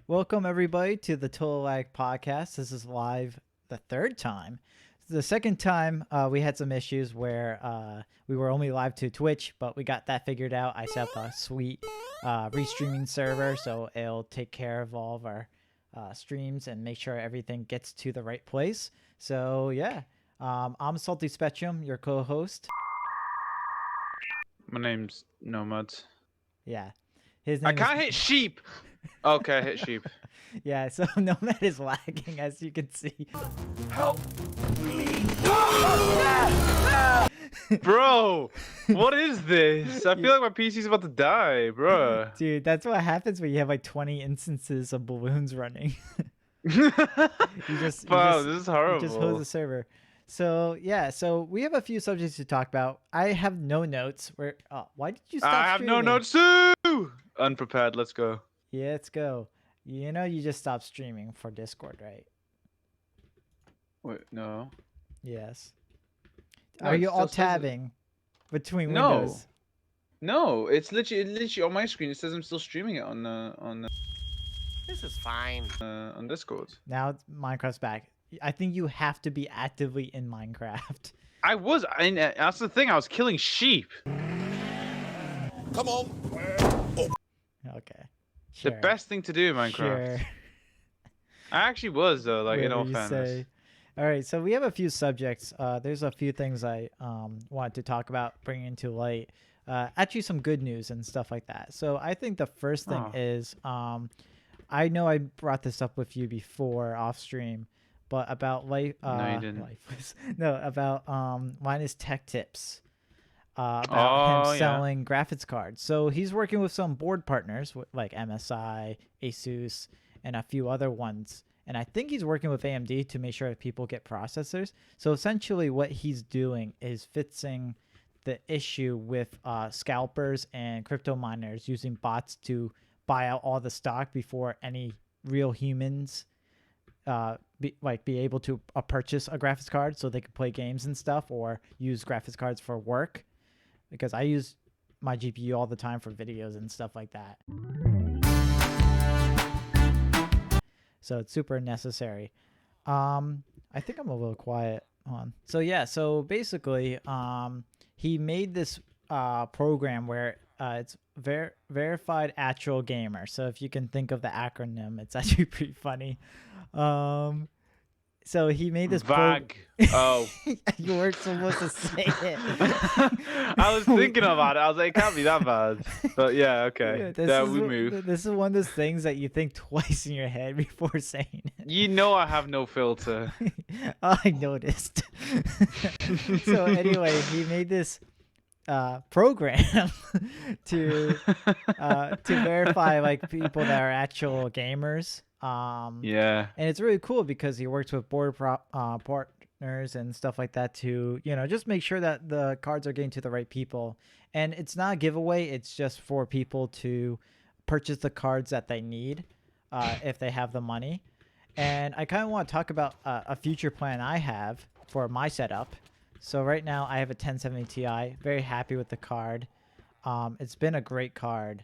Welcome everybody to the TotalLag podcast. This is live the third time. The second time we had some issues where we were only live to Twitch, but we got that figured out. I set up a sweet restreaming server, so it'll take care of all of our streams and make sure everything gets to the right place. So yeah, I'm Salty Spectrum, your co-host. My name's Nomad. Yeah, his name I can't hit sheep. Okay, I hit sheep. Yeah, so Nomad is lagging, as you can see. Help me! Bro, what is this? I feel like my PC's about to die, bro. Dude, that's what happens when you have like 20 instances of balloons running. This is horrible. You just hose the server. So yeah, so we have a few subjects to talk about. I have no notes. Why did you stop I have streaming? no notes too. Unprepared. Let's go. Yeah, let's go. You know you just stopped streaming for Discord, right? Wait, no. Yes. No, Are it you all still says it. tabbing between No. windows? No, it's literally on my screen. It says I'm still streaming it on This is fine. Discord. Now Minecraft's back. I think you have to be actively in Minecraft. I was. That's the thing. I was killing sheep. Come on. Okay. Sure. The best thing to do in Minecraft. Sure. I actually was though. Like in all Whatever you fairness. say. All right, so we have a few subjects. There's a few things I wanted to talk about, bringing to light. Actually, some good news and stuff like that. So I think the first thing is, I know I brought this up with you before off stream, but about No, you didn't. about Linus Tech Tips. About him selling graphics cards. So he's working with some board partners like MSI, Asus, and a few other ones. And I think he's working with AMD to make sure that people get processors. So essentially what he's doing is fixing the issue with scalpers and crypto miners using bots to buy out all the stock before any real humans be able to purchase a graphics card so they could play games and stuff or use graphics cards for work. Because I use my GPU all the time for videos and stuff like that. So it's super necessary. I think I'm a little quiet on. So yeah, so basically, he made this program where it's verified actual gamer. So if you can think of the acronym, it's actually pretty funny. So he made this VAG. Oh. You weren't supposed to say it. I was thinking about it. I was like, it can't be that bad. But yeah, okay. Yeah, we move. This is one of those things that you think twice in your head before saying it. You know I have no filter. I noticed. So anyway, he made this program to verify like people that are actual gamers. Yeah. And it's really cool because he works with board partners and stuff like that to, just make sure that the cards are getting to the right people. And it's not a giveaway. It's just for people to purchase the cards that they need if they have the money. And I kind of want to talk about a future plan I have for my setup. So right now I have a 1070 Ti. Very happy with the card. It's been a great card.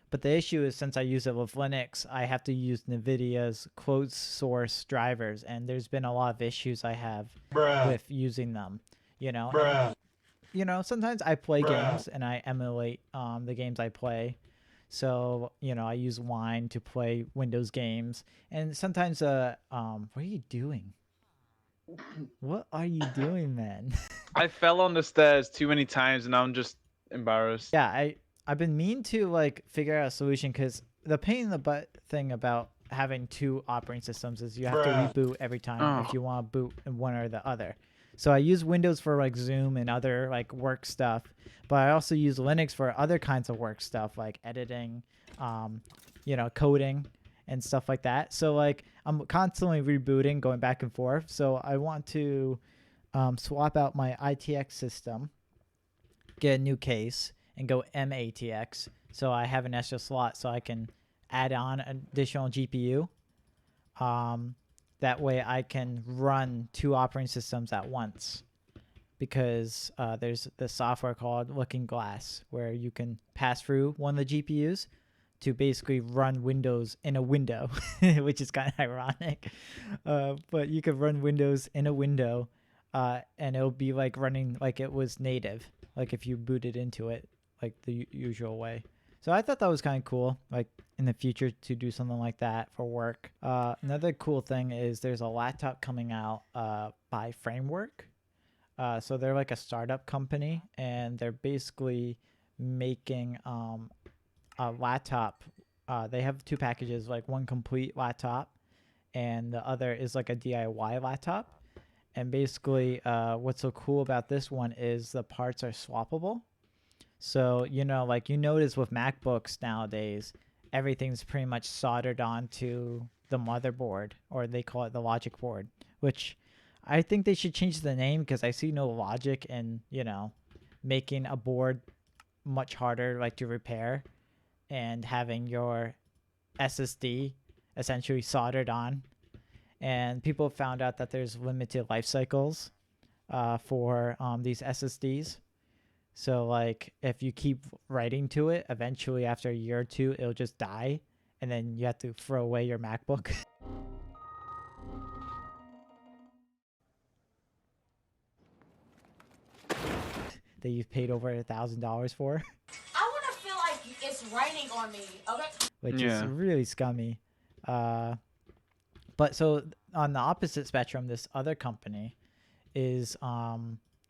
But the issue is since I use it with Linux, I have to use NVIDIA's closed source drivers. And there's been a lot of issues I have with using them, sometimes I play games and I emulate the games I play. So, I use Wine to play Windows games. And sometimes, what are you doing? What are you doing, man? I fell on the stairs too many times and I'm just embarrassed. Yeah, I've been mean to figure out a solution because the pain in the butt thing about having two operating systems is you have to reboot every time if you want to boot in one or the other. So I use Windows for Zoom and other work stuff, but I also use Linux for other kinds of work stuff like editing, coding and stuff like that. So I'm constantly rebooting, going back and forth. So I want to swap out my ITX system, get a new case, and go MATX, so I have an extra slot so I can add on additional GPU. That way I can run two operating systems at once because there's the software called Looking Glass where you can pass through one of the GPUs to basically run Windows in a window, which is kind of ironic. But you could run Windows in a window, and it'll be like running like it was native, like if you booted into it like the usual way. So I thought that was kind of cool, like in the future to do something like that for work. Another cool thing is there's a laptop coming out by Framework. So they're like a startup company, and they're basically making a laptop. They have two packages, like one complete laptop and the other is like a DIY laptop. And basically what's so cool about this one is the parts are swappable. So, like you notice with MacBooks nowadays, everything's pretty much soldered onto the motherboard, or they call it the logic board, which I think they should change the name because I see no logic in, making a board much harder like to repair and having your SSD essentially soldered on. And people found out that there's limited life cycles for these SSDs. So like if you keep writing to it, eventually after a year or two, it'll just die. And then you have to throw away your MacBook. That you've paid over $1,000 for. I want to feel like it's raining on me, okay? Which is really scummy. But so on the opposite spectrum, this other company is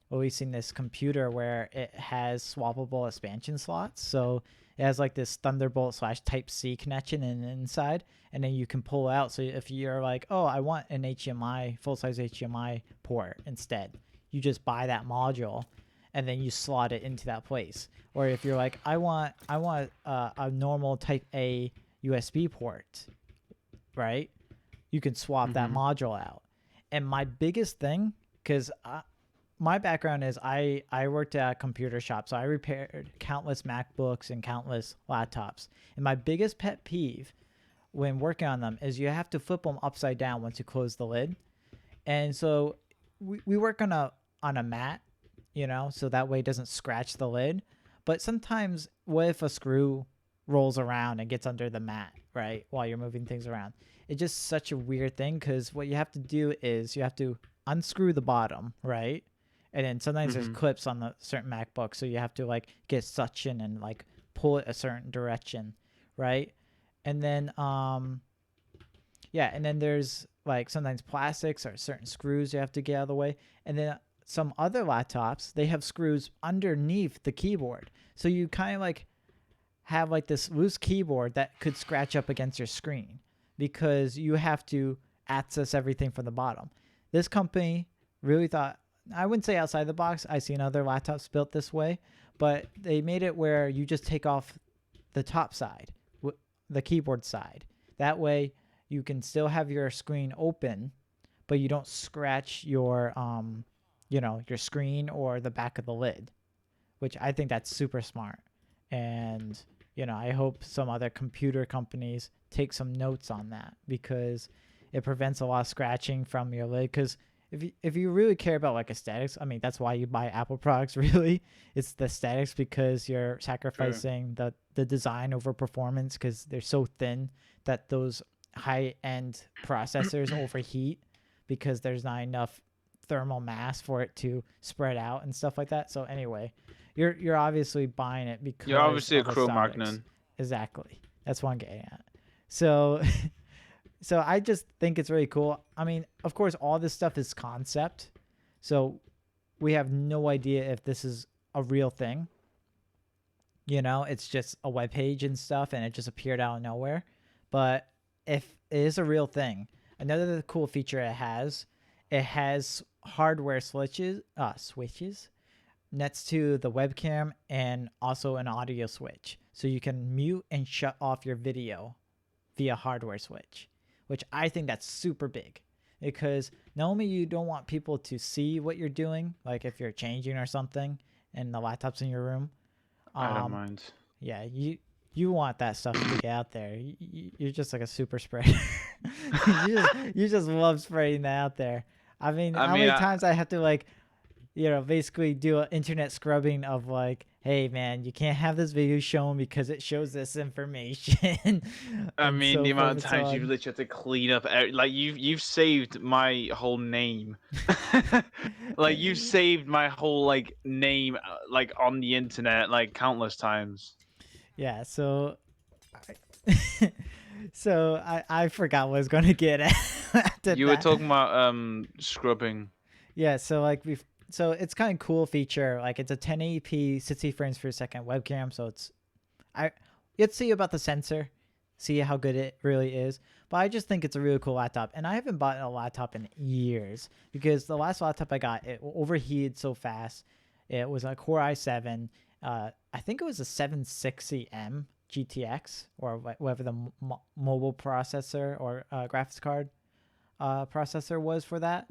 releasing this computer where it has swappable expansion slots. So it has like this Thunderbolt / Type-C connection in the inside, and then you can pull out. So if you're like, oh, I want an HDMI, full-size HDMI port instead, you just buy that module, and then you slot it into that place. Or if you're like, I want a normal Type-A USB port, right? You can swap that module out. And my biggest thing, because my background is I worked at a computer shop, so I repaired countless MacBooks and countless laptops. And my biggest pet peeve when working on them is you have to flip them upside down once you close the lid. And so we work on a mat, so that way it doesn't scratch the lid. But sometimes what if a screw rolls around and gets under the mat, right, while you're moving things around? It's just such a weird thing, because what you have to do is you have to unscrew the bottom, right? And then sometimes there's clips on the certain MacBook, so you have to like get suction and like pull it a certain direction, right? And then and then there's like sometimes plastics or certain screws you have to get out of the way. And then some other laptops, they have screws underneath the keyboard, so you kind of like have like this loose keyboard that could scratch up against your screen because you have to access everything from the bottom. This company really thought, I wouldn't say outside the box, I've seen other laptops built this way, but they made it where you just take off the top side, the keyboard side. That way you can still have your screen open, but you don't scratch your your screen or the back of the lid, which I think that's super smart. And I hope some other computer companies take some notes on that, because it prevents a lot of scratching from your lid. Because if you really care about like aesthetics, I mean, that's why you buy Apple products, really. It's the aesthetics, because you're sacrificing the design over performance, because they're so thin that those high-end processors overheat because there's not enough thermal mass for it to spread out and stuff like that. So anyway, you're obviously buying it because you're obviously a Cro-Magnon. Exactly. That's what I'm getting at. So so I just think it's really cool. I mean, of course, all this stuff is concept, so we have no idea if this is a real thing. It's just a web page and stuff, and it just appeared out of nowhere. But if it is a real thing, another cool feature it has hardware switches next to the webcam, and also an audio switch, so you can mute and shut off your video via hardware switch, which I think that's super big, because not only you don't want people to see what you're doing, like if you're changing or something and the laptop's in your room. I don't mind. Yeah, you want that stuff to get out there. You're just like a super spreader. you just love spreading that out there. How many times I have to basically do an internet scrubbing of like, hey man, you can't have this video shown because it shows this information. I And mean, so the amount of forth and times so you've on. literally had to clean up, like you've saved my whole name, like you've saved my whole like name, like on the internet, like countless times. Yeah, so so I forgot what I was gonna get at after You were that. talking about scrubbing. Yeah, so like so it's kind of cool feature. Like it's a 1080p 60 frames per second webcam, so it's let's see about the sensor, see how good it really is. But I just think it's a really cool laptop, and I haven't bought a laptop in years because the last laptop I got, it overheated so fast. It was a Core i7. I think it was a 760M GTX or whatever the mobile processor or graphics card processor was for that.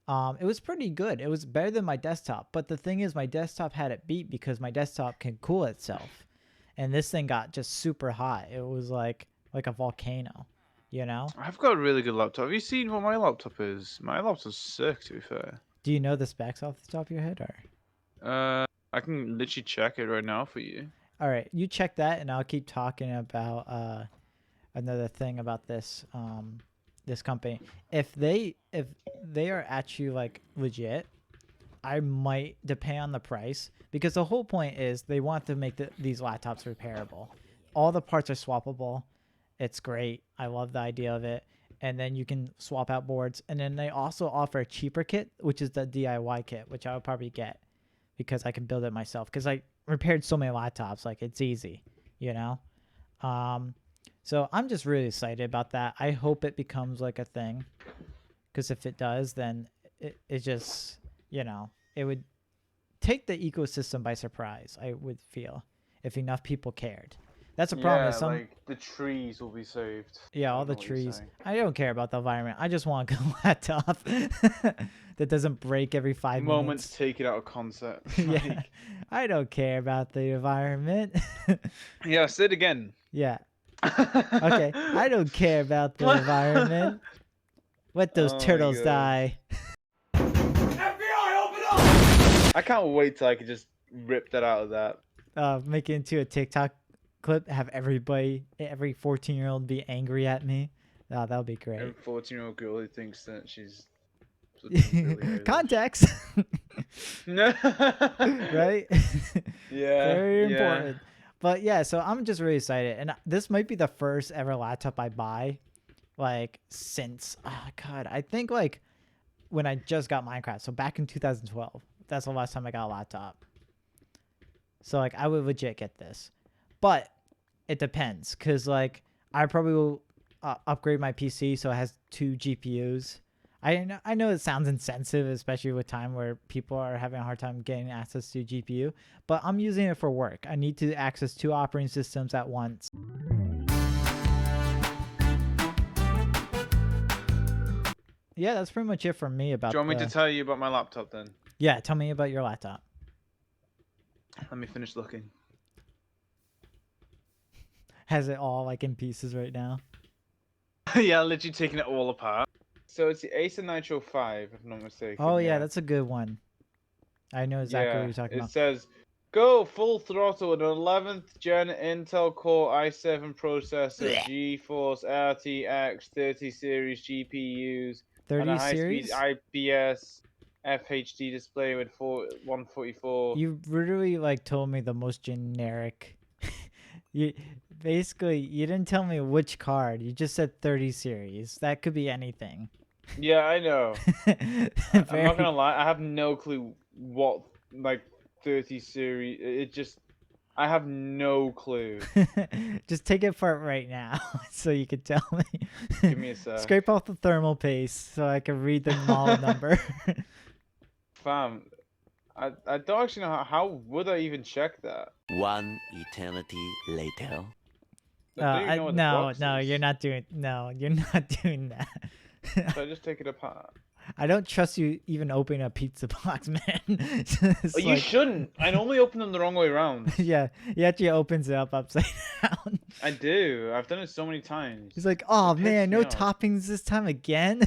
It was pretty good. It was better than my desktop. But the thing is, my desktop had it beat because my desktop can cool itself. And this thing got just super hot. It was like a volcano, you know? I've got a really good laptop. Have you seen what my laptop is? My laptop's sick, to be fair. Do you know the specs off the top of your head? Or I can literally check it right now for you. all right, you check that, and I'll keep talking about another thing about this this company. If they are actually like legit, I might depend on the price because the whole point is they want to make these laptops repairable. All the parts are swappable. It's great. I love the idea of it. And then you can swap out boards. And then they also offer a cheaper kit, which is the DIY kit, which I would probably get because I can build it myself. Because I repaired so many laptops, like it's easy, you know? So I'm just really excited about that. I hope it becomes like a thing. Because if it does, then it just, you know, it would take the ecosystem by surprise, I would feel, if enough people cared. That's a problem. Yeah, like the trees will be saved. Yeah, all the trees. I don't care about the environment. I just want a good laptop that doesn't break every 5 minutes. Moments taken out of concept. Yeah, I don't care about the environment. Yeah, say it again. Yeah. Okay, I don't care about the environment. Let those turtles die. FBI, open up! I can't wait till I can just rip that out of that. Make it into a TikTok clip, have every 14-year-old be angry at me. Oh, that would be great. Every 14-year-old girl who thinks that she's context. Right? Yeah. Very important. But yeah, so I'm just really excited, and this might be the first ever laptop I buy, like since God, I think like when I just got Minecraft. So back in 2012, that's the last time I got a laptop. So like I would legit get this, but it depends, cause like I probably will upgrade my PC so it has 2 GPUs. I know it sounds insensitive, especially with time where people are having a hard time getting access to GPU, but I'm using it for work. I need to access 2 operating systems at once. Yeah, that's pretty much it for me about. Do you want me to tell you about my laptop then? Yeah, tell me about your laptop. Let me finish looking. Has it all like in pieces right now? Yeah, literally taking it all apart. So it's the Acer Nitro 5, if I'm not mistaken. Oh yeah, that's a good one. I know exactly what you're talking about. It says, go full throttle with an 11th gen Intel Core i7 processor, GeForce RTX 30 series GPUs, 30 and a series? high-speed IPS FHD display with 144. You literally like told me the most generic. You didn't tell me which card. You just said 30 series. That could be anything. Yeah, I know. I'm not gonna lie. I have no clue what like 30 series. I have no clue. Just take it apart right now so you can tell me. Give me a sec. Scrape off the thermal paste so I can read the model number. Fam, I don't actually know how would I even check that. One eternity later. No, you're not doing that. So I just take it apart. I don't trust you even opening a pizza box, man. You shouldn't. I normally open them the wrong way around. Yeah, he actually opens it up upside down. I do. I've done it so many times. He's like, oh It man, pisses no me off. toppings this time again.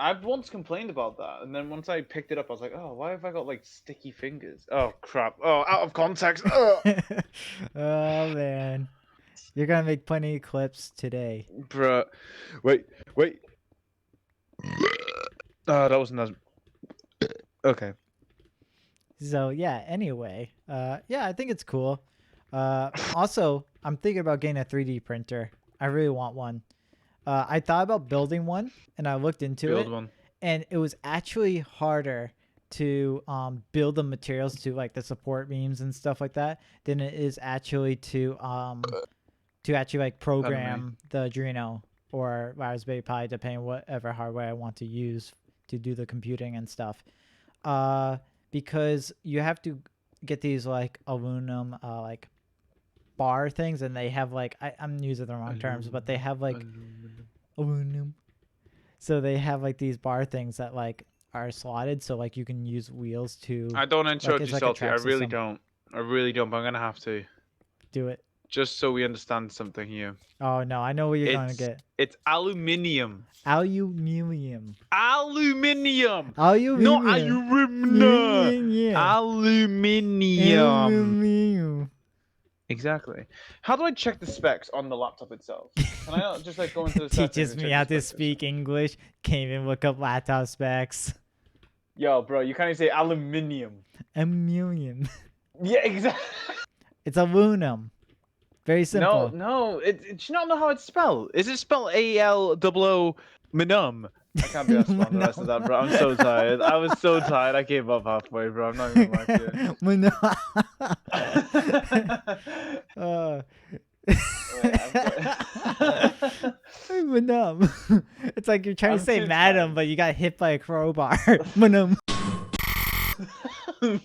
I've once complained about that, and then once I picked it up, I was like, "Oh, why have I got like sticky fingers? Oh crap! Oh, out of context. Oh, Oh man, you're gonna make plenty of clips today. bruh. Wait. That wasn't as okay. So yeah. Anyway, yeah, I think it's cool. Also, I'm thinking about getting a 3D printer. I really want one. I thought about building one, and I looked into Build it, one. and it was actually harder to build the materials to like the support beams and stuff like that than it is actually to actually like program the Adreno or Raspberry Pi, depending on whatever hardware I want to use to do the computing and stuff. Because you have to get these like aluminum like bar things, and they have like I'm using the wrong terms, but they have like aluminum. So they have like these bar things that like are slotted, so like you can use wheels to. I don't interrupt it's you, like a Salty. track I really system. don't. But I'm gonna have to. Do it. Just so we understand something here. Oh no, I know what you're gonna get. It's aluminium. Aluminium. Aluminium. Aluminium. Not aluminum. Aluminium. Aluminium. Exactly. How do I check the specs on the laptop itself? Can I not just like go into the settings Teaches and me check how the to specs speak English. Can't even look up laptop specs. Yo, bro, you can't even say aluminium. Aluminium. Yeah, exactly. It's aluminum. Very simple. No. Do you not know how it's spelled? Is it spelled A-L-O-O minum? I can't be asked on the rest of that, bro. I'm so tired. I was so tired. I gave up halfway, bro. I'm not even gonna lie to you. Manum. It's like you're trying to say too madam, tired. but you got hit by a crowbar. Manum. I'm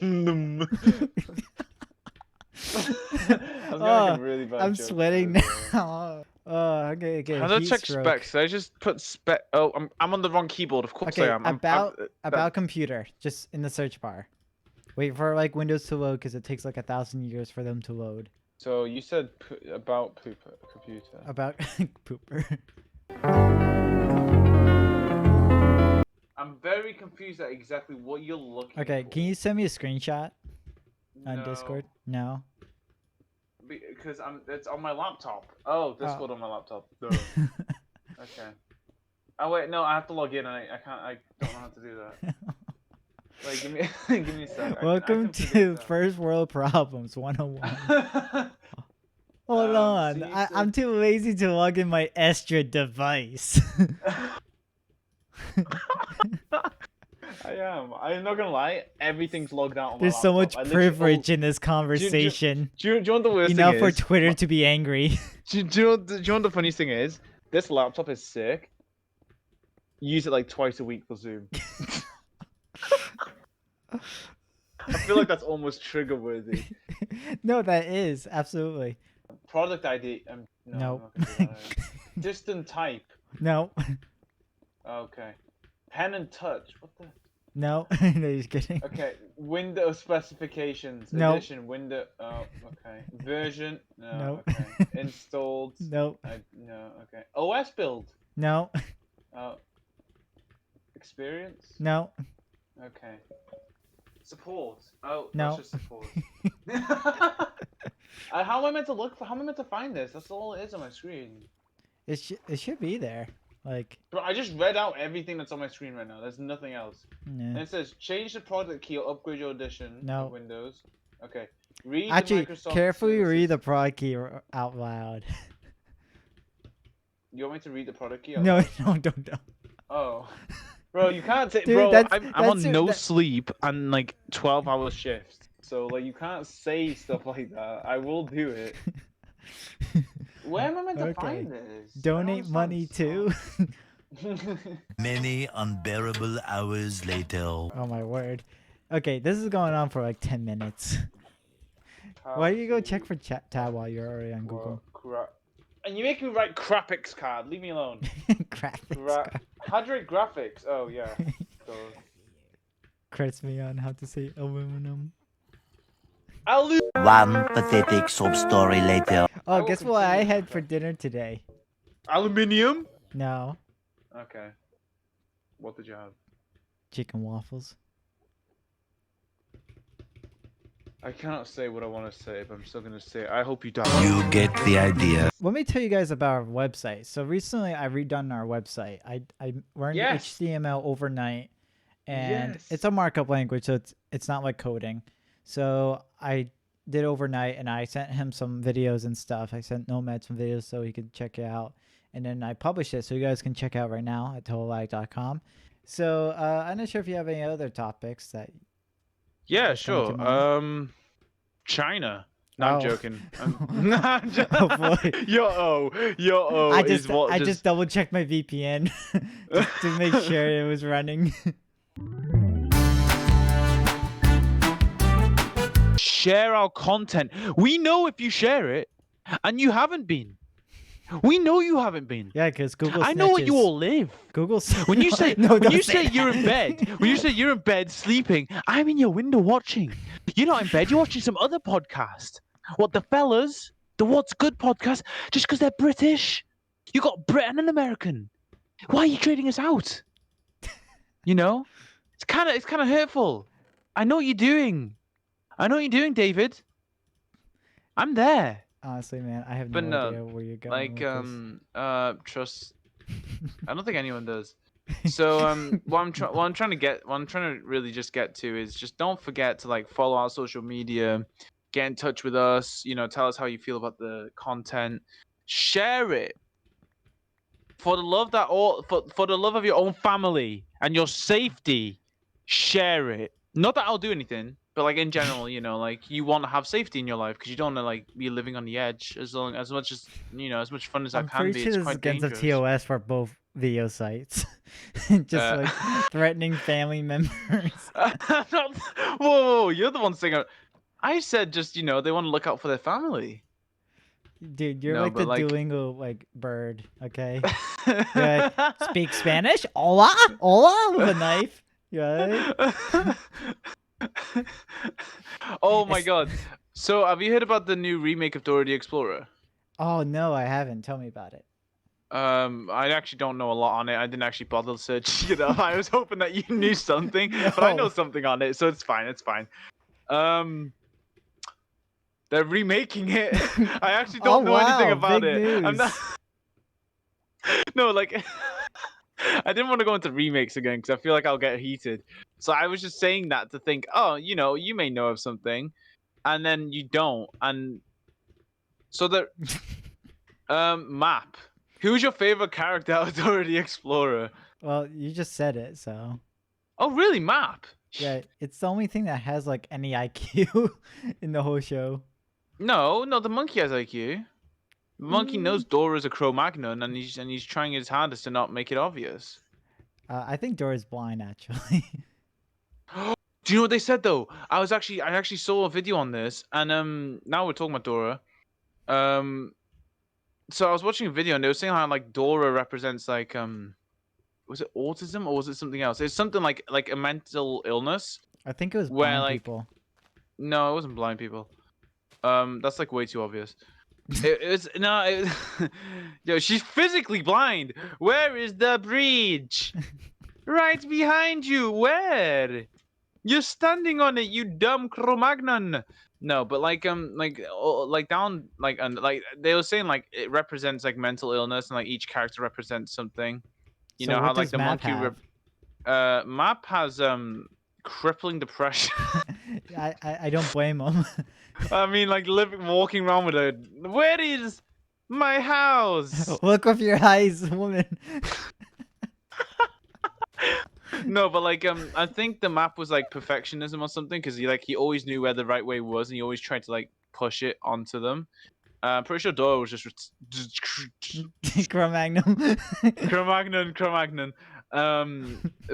gonna make a really bad I'm joke sweating there, now. Oh, okay. How do I heat check stroke. specs? Did I just put spec? Oh, I'm on the wrong keyboard. Of course Okay, I am. about computer, just in the search bar. Wait for like Windows to load because it takes like 1,000 years for them to load. So you said about computer. About pooper. I'm very confused at exactly what you're looking Okay, for. can you send me a screenshot on No, Discord? No. Because it's on my laptop. Oh, Discord on my laptop. Duh. Okay. Oh wait, no, I have to log in and I can't. I don't know how to do that. Wait, give me give me a sec. Welcome I can figure to this out. First World Problems 101. Hold on, so you I'm too lazy to log in my Estra device. I am. I'm not gonna lie. Everything's logged out on my There's so much laptop. I literally- privilege in this conversation. Do you know what the worst Enough thing for is? Twitter to be angry. Do you know what the funniest thing is? This laptop is sick. Use it like twice a week for Zoom. I feel like that's almost trigger worthy. No, that is absolutely. Product ID. No. Nope. I'm not gonna do that. Distant type. No, Okay. Pen and touch. What the? no, no, just kidding. Okay. Window specifications. Nope. Edition. Window. Oh. Okay. Version. No. Nope. Okay. Installed. No, No. Okay. OS build. no, Oh. Experience. no. Okay. Support. Oh, No. that's just support. How am I meant to look for? How am I meant to find this? That's all it is on my screen. It should be there. Like, Bro, I just read out everything that's on my screen right now. There's nothing else. And nah. it says change the product key or upgrade your edition No. of Windows. Okay. Read the Actually, Microsoft carefully services. read the product key out loud. You want me to read the product key? out No, loud? no, don't. Oh. Bro, you can't say. Dude, Bro, that's- I'm that's on your- no that- sleep and like 12-hour shifts. So like you can't say stuff like that. I will do it. Where am I meant to Okay. find this? I Donate don't money too. understand. Many unbearable hours later. Oh my word. Okay, this is going on for like 10 minutes. Why do you go check for chat tab while you're already on Google? And you make me write graphics card. Leave me alone. Graphics. How do you write graphics? Oh yeah. So, Credits me on how to say aluminum. One pathetic sob story later. Oh, will guess what I continue had to for try. dinner today? Aluminium. No. Okay. What did you have? Chicken waffles. I cannot say what I want to say, but I'm still gonna say. I hope you die. You get the idea. Let me tell you guys about our website. So recently I redone our website. I learned Yes. HTML overnight, and Yes. it's a markup language, so it's not like coding. So I did overnight, and I sent him some videos and stuff. I sent Nomad some videos so he could check it out, and then I published it so you guys can check out right now at TotalLag.com. So I'm not sure if you have any other topics that. Yeah, That's coming to sure. mind. China. No, I'm Oh. joking. No, I'm Oh, boy. Your O I is what I just double checked my VPN just to make sure it was running. share our content. We know if you share it, and you haven't been. We know you haven't been. Yeah, because Google. I know where you snitches. all live. Google. When you say no, when don't you say say you're in that. bed, when you say you're in bed sleeping, I'm in your window watching. You're not in bed. You're watching some other podcast. What the fellas? The What's Good podcast? Just because they're British? You got Brit and an American. Why are you trading us out? You know, it's kind of hurtful. I know what you're doing. I know what you're doing, David. I'm there. Honestly, man, I have But no no, idea where you're going like with trust. I don't think anyone does. So what I'm trying to really just get to is just don't forget to like follow our social media, get in touch with us, you know, tell us how you feel about the content, share it for the love that all for the love of your own family and your safety. Share it. Not that I'll do anything, but like in general, you know, like you want to have safety in your life because you don't want to like be living on the edge as much as you know as much fun as that I'm can pretty be. sure It's this is quite against the dangerous. TOS for both video sites. Just Uh, like threatening family members. I'm not, whoa, you're the one saying. I said just you know they want to look out for their family. Dude, you're No, like the but like. Duolingo like bird, okay? You're like, speak Spanish? Hola? Hola? With a knife. Yeah. Oh my It's- god. So have you heard about the new remake of Dora the Explorer? Oh no, I haven't. Tell me about it. I actually don't know a lot on it. I didn't actually bother searching it up. I was hoping that you knew something, but I know No. something on it, so it's fine. It's fine. They're remaking it. I actually Oh, don't know anything wow, about big it. I'm not. news. No, like I didn't want to go into remakes again because I feel like I'll get heated. So I was just saying that to think, oh, you know, you may know of something, and then you don't, and so the map. Who's your favorite character out of Dora the Explorer? Well, you just said it, so Oh, really, map? yeah, it's the only thing that has like any IQ in the whole show. No, the monkey has IQ. The monkey knows Mm. Dora's a Cro-Magnon, and he's trying his hardest to not make it obvious. I think Dora's blind actually. Do you know what they said though? I actually saw a video on this, and now we're talking about Dora. So I was watching a video, and they were saying how like Dora represents like was it autism or was it something else? It's something like a mental illness I think it was where blind like people. no, it wasn't blind people. That's like way too obvious. It's no, yo, she's physically blind. Where is the bridge? Right behind you. Where? You're standing on it, you dumb Cro-Magnon. No, but like down like and like they were saying like it represents like mental illness and like each character represents something. You So know what how like does the Map monkey have? map has crippling depression. I don't blame him. I mean like walking around with a where is my house? Look with your eyes, woman. No, but like I think the map was like perfectionism or something because he always knew where the right way was and he always tried to like push it onto them. I'm pretty sure Dora was just Cro-Magnon. Cro-Magnon.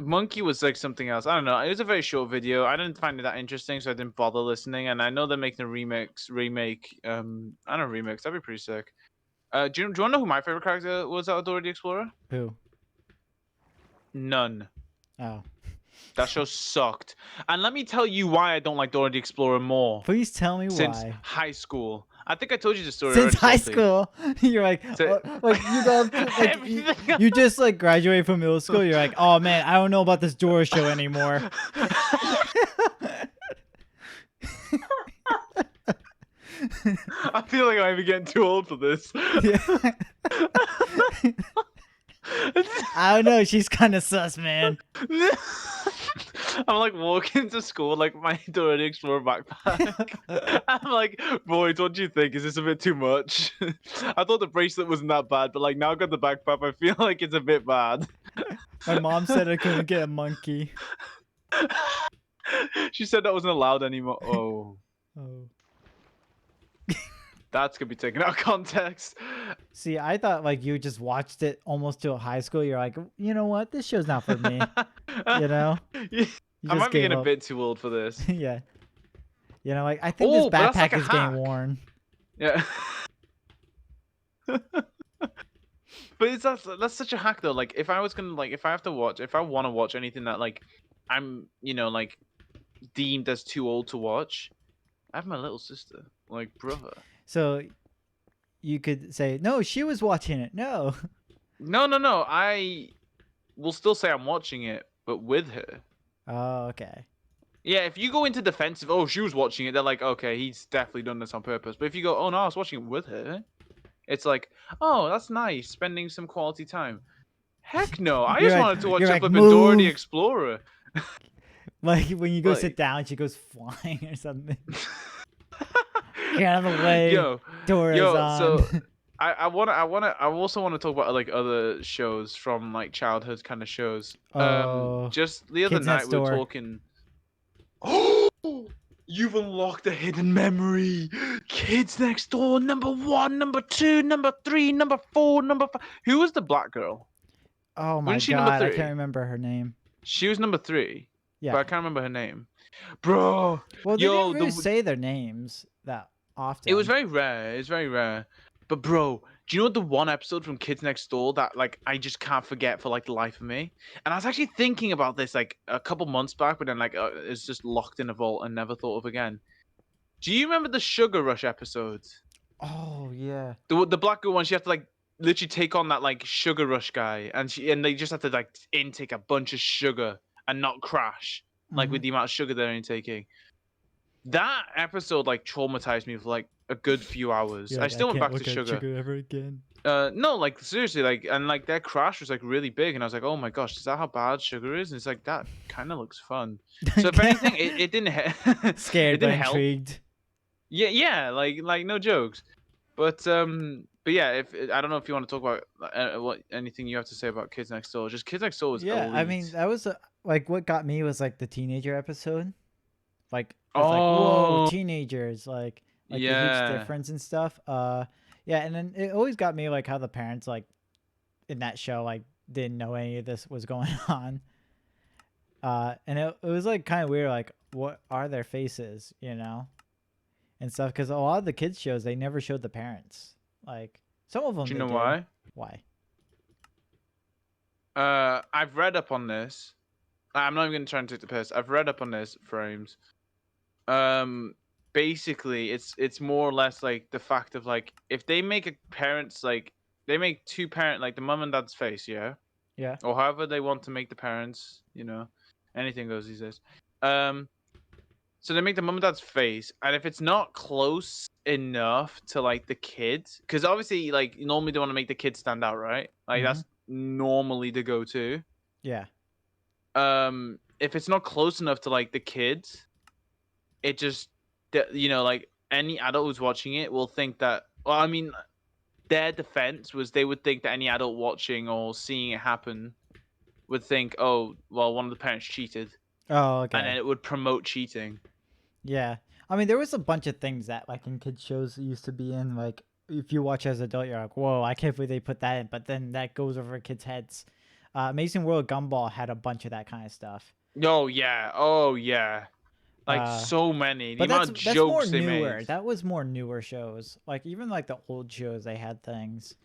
Monkey was like something else. I don't know. It was a very short video. I didn't find it that interesting, so I didn't bother listening. And I know they're making a remake. I don't know, remix. That'd be pretty sick. Do you want to know who my favorite character was out of Dora the Explorer? Who? None. Oh. That show sucked. And let me tell you why I don't like Dora the Explorer more. Please tell me Since why. high school. I think I told you the story Since high already, Salty. school, you're like, So- like you go up to, like you just like graduate from middle school. You're like, oh man, I don't know about this Dora show anymore. I feel like I'm even getting too old for this. Yeah. I don't know. She's kind of sus, man. I'm like walking to school like my Dora the Explorer backpack. I'm like, boys, what do you think? Is this a bit too much? I thought the bracelet wasn't that bad, but like now I got the backpack, I feel like it's a bit bad. My mom said I couldn't get a monkey. She said that wasn't allowed anymore. Oh, Oh. that's gonna be taken out of context. See, I thought like you just watched it almost to a high school. You're like, you know what? This show's not for me. You know? You I might be gave getting a up. bit too old for this. Yeah. You know, like I think this Oh, but that's backpack like a is getting hack. worn. Yeah. But that's such a hack though. Like if I was gonna like if I want to watch anything that like I'm like deemed as too old to watch, I have my little sister, like brother. So you could say, no, she was watching it. No. No. I will still say I'm watching it, but with her. Oh, okay. Yeah, if you go into defensive, oh, she was watching it, they're like, okay, he's definitely done this on purpose. But if you go, oh no, I was watching it with her, it's like, oh, that's nice, spending some quality time. Heck no, I You're just like- wanted to watch you're a like, flipping Dora the "Move." Explorer. Like when you go sit Like- down, she goes flying or something. Get out of the way. Yo, Dora's on. so I also want to talk about like other shows from like childhood kind of shows. Oh, Just the other Kids night Next we were Door. talking. Oh, you've unlocked a hidden memory. Kids Next Door, number 1, number 2, number 3, number 4, number 5. Who was the black girl? Oh my Wasn't she number god, I 3? can't remember her name. She was number 3, Yeah. but I can't remember her name. Bro, Well, they yo, didn't really the say their names that often. it was very rare. It's very rare. But bro, do you know the one episode from Kids Next Door that like I just can't forget for like the life of me? And I was actually thinking about this like a couple months back, but then like it's just locked in a vault and never thought of again. Do you remember the Sugar Rush episodes? Oh yeah. The black girl one, she had to like literally take on that like Sugar Rush guy, and they just had to like intake a bunch of sugar and not crash, like with Mhm. the amount of sugar they're intaking. That episode like traumatized me for like a good few hours. You're I like, still went can't back to look at sugar. ever again. No, like seriously, like and like their crash was like really big, and I was like, oh my gosh, is that how bad sugar is? And it's like that kind of looks fun. So if anything, it didn't Scared it didn't but help. intrigued. Yeah, like no jokes. But yeah, if I don't know if you want to talk about what anything you have to say about Kids Next Door. Just Kids Next Door was Yeah, I elite. mean that was like what got me was like the teenager episode. Like it's like Oh. whoa, teenagers, like the huge Yeah. difference and stuff. Yeah, and then it always got me like how the parents like in that show like didn't know any of this was going on. And it was like kind of weird, like what are their faces, you know, and stuff. Because a lot of the kids shows they never showed the parents. Like some of them. Do you they know did. why? Why? I've read up on this. I'm not even gonna try and take the piss. I've read up on this, Frames. Basically, it's more or less like the fact of like if they make a parents like they make two parent like the mum and dad's face, yeah, Yeah. or however they want to make the parents, anything goes these days. So they make the mum and dad's face, and if it's not close enough to like the kids, because obviously like normally they want to make the kids stand out, right? Like that's normally the go-to. Yeah. If it's not close enough to like the kids, it just like any adult who's watching it will think that. Well, I mean, their defense was they would think that any adult watching or seeing it happen would think, oh, well, one of the parents cheated, Oh, okay. and then it would promote cheating. Yeah. I mean, there was a bunch of things that like in kids shows used to be in. Like if you watch as an adult, you're like, whoa, I can't believe they put that in. But then that goes over kids' heads. Amazing World Gumball had a bunch of that kind of stuff. Oh yeah. Like so many. The But amount of that's more jokes they newer. made. That was more newer shows. Like even like the old shows, they had things.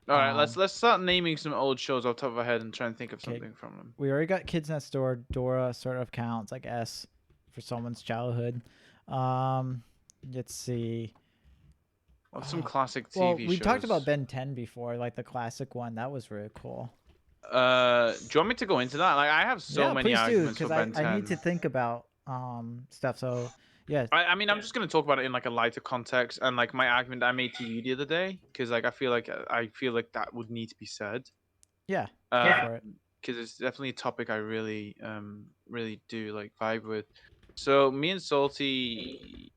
All right, let's start naming some old shows off the top of our head and try and think of Okay. something from them. We already got Kids Next Door. Dora sort of counts, I guess, for someone's childhood. Let's see. What's some classic Well, TV we shows? talked about Ben 10 before, like the classic one. That was really cool. Do you want me to go into that? Like, I have so many please do, arguments for because Ben 10. I need to think about stuff. So yeah. I mean, I'm just gonna talk about it in like a lighter context and like my argument I made to you the other day, because like I feel like that would need to be said. Yeah. Go for it. Because it's definitely a topic I really really do like vibe with. So me and Salty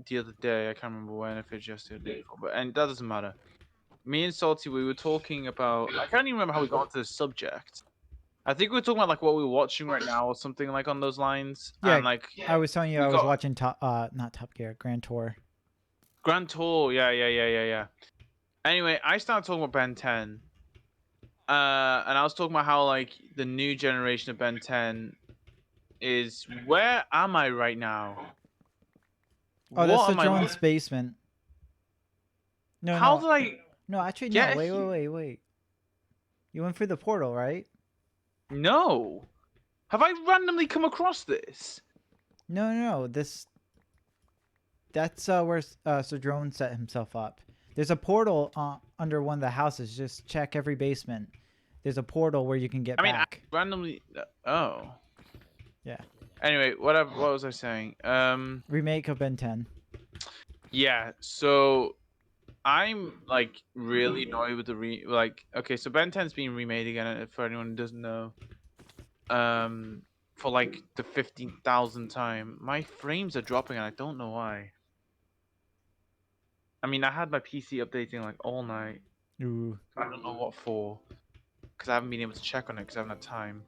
the other day, I can't remember when, if it's yesterday or the day before, but and that doesn't matter. Me and Salty, we were talking about, I can't even remember how we got onto this subject. I think we were talking about like what we were watching right now or something like on those lines. Yeah, and like I was telling you we I was got- watching not Top Gear, Grand Tour. Grand Tour, yeah. Anyway, I started talking about Ben 10. And I was talking about how like the new generation of Ben 10 is, where am I right now? Oh, that's What the am I drone's basement. No, How no. did I No, actually, get no. Wait. You went through the portal, right? No. Have I randomly come across this? No. That's where Sir Drone set himself up. There's a portal under one of the houses. Just check every basement. There's a portal where you can get back. I randomly. Oh. Yeah. Anyway, what was I saying? Remake of Ben 10. Yeah. So I'm like really annoyed with okay, so Ben 10's being remade again, for anyone who doesn't know. For like the 15,000th time. My frames are dropping and I don't know why. I mean, I had my PC updating like all night. Ooh. I don't know what for, because I haven't been able to check on it because I haven't had time.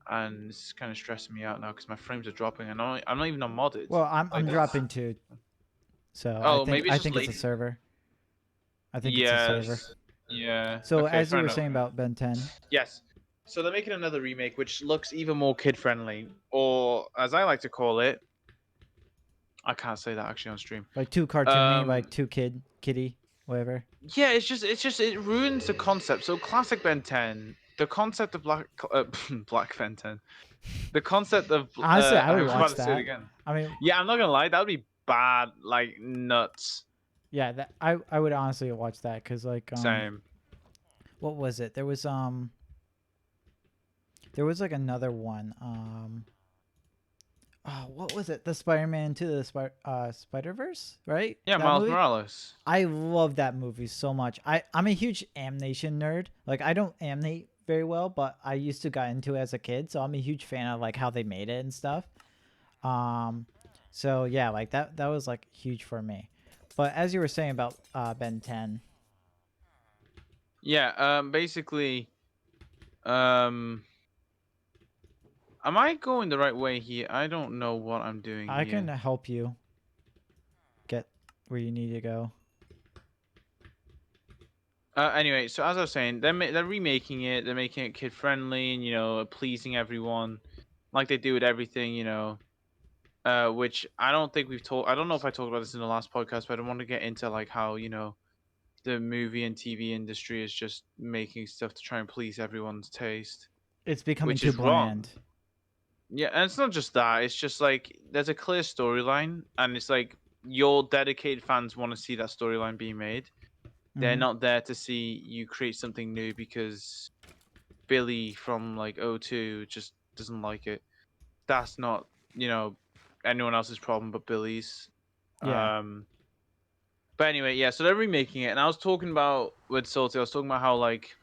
And it's kind of stressing me out now because my frames are dropping and I'm not even on modded. Well, I'm dropping too. So Oh, maybe I it's think just it's a server. I think yes. it's a server. Yeah. So okay, as you fair were enough. saying about Ben 10. Yes. So they're making another remake which looks even more kid friendly, or as I like to call it, I can't say that actually on stream. Like too cartoony, like too kiddie, whatever. Yeah, it ruins the concept. So classic Ben 10, the concept of Black Ben 10, the concept of Honestly, I would was about watch to say it that. again. I mean, Yeah, I'm not gonna lie, that would be bad, like nuts. yeah, that I would honestly watch that because like Same. what was it? There was like another one. Oh, what was it? The Spider-Man to the Spider-Verse, right? Yeah, That Miles movie? Morales. I love that movie so much. I'm a huge animation nerd. Like I don't animate very well, but I used to got into it as a kid, so I'm a huge fan of like how they made it and stuff. So yeah, like that was like huge for me. But as you were saying about Ben 10. Yeah, basically, am I going the right way here? I don't know what I'm doing I here. can help you get where you need to go. Anyway, so as I was saying, they're remaking it. They're making it kid friendly and, you know, pleasing everyone, like they do with everything, you know. Which I don't think we've talked. I don't know if I talked about this in the last podcast, but I don't want to get into like how, you know, the movie and TV industry is just making stuff to try and please everyone's taste. It's becoming Which too is wrong. bland. Yeah, and it's not just that. It's just like there's a clear storyline, and it's like your dedicated fans want to see that storyline being made. They're Mhm. not there to see you create something new because Billy from like O2 just doesn't like it. That's not, you know, anyone else's problem but Billy's. Yeah. But anyway, yeah, so they're remaking it, and I was talking about with Salty, I was talking about how like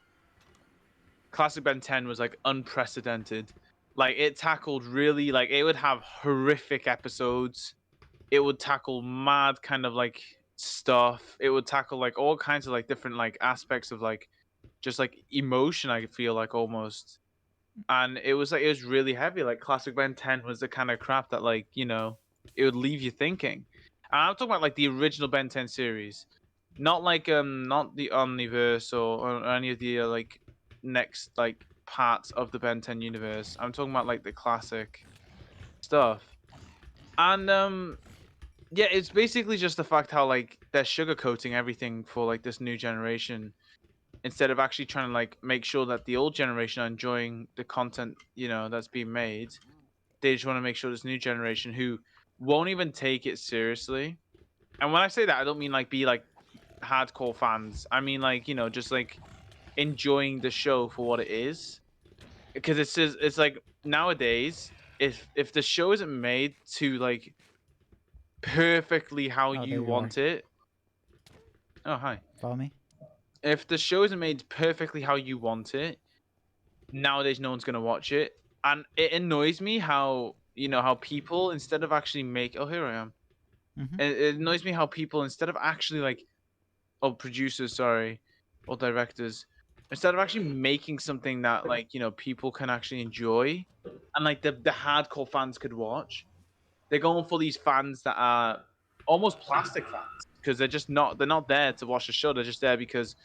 Classic Ben 10 was like unprecedented. Like it tackled really, like it would have horrific episodes. It would tackle mad kind of like stuff. It would tackle like all kinds of like different like aspects of like just like emotion, I feel like almost. And it was really heavy. Like Classic Ben 10 was the kind of crap that like, you know, it would leave you thinking. And I'm talking about like the original Ben 10 series. Not like not the Omniverse or any of the like next like parts of the Ben 10 universe. I'm talking about like the classic stuff. And yeah, it's basically just the fact how like they're sugarcoating everything for like this new generation instead of actually trying to like make sure that the old generation are enjoying the content, you know, that's being made. They just want to make sure this new generation who won't even take it seriously And when I say that, I don't mean like be like hardcore fans. I mean like, you know, just like enjoying the show for what it is. Because it's like nowadays, if the show isn't made to like perfectly how Oh, you there you are. want it. Oh, hi. Follow me. If the show isn't made perfectly how you want it, nowadays no one's gonna watch it. And it annoys me how, you know, how people instead of actually make oh, here I am. Mm-hmm. It annoys me how people instead of actually like producers, sorry, or directors, instead of actually making something that like, you know, people can actually enjoy and like the hardcore fans could watch, they're going for these fans that are almost plastic fans because they're not there to watch the show. They're just there because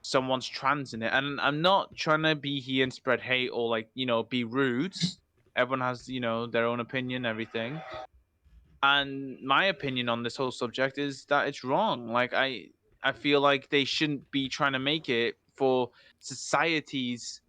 someone's trans in it. And I'm not trying to be here and spread hate or like, you know, be rude. Everyone has, you know, their own opinion, everything. And my opinion on this whole subject is that it's wrong. Like I feel like they shouldn't be trying to make it for society's,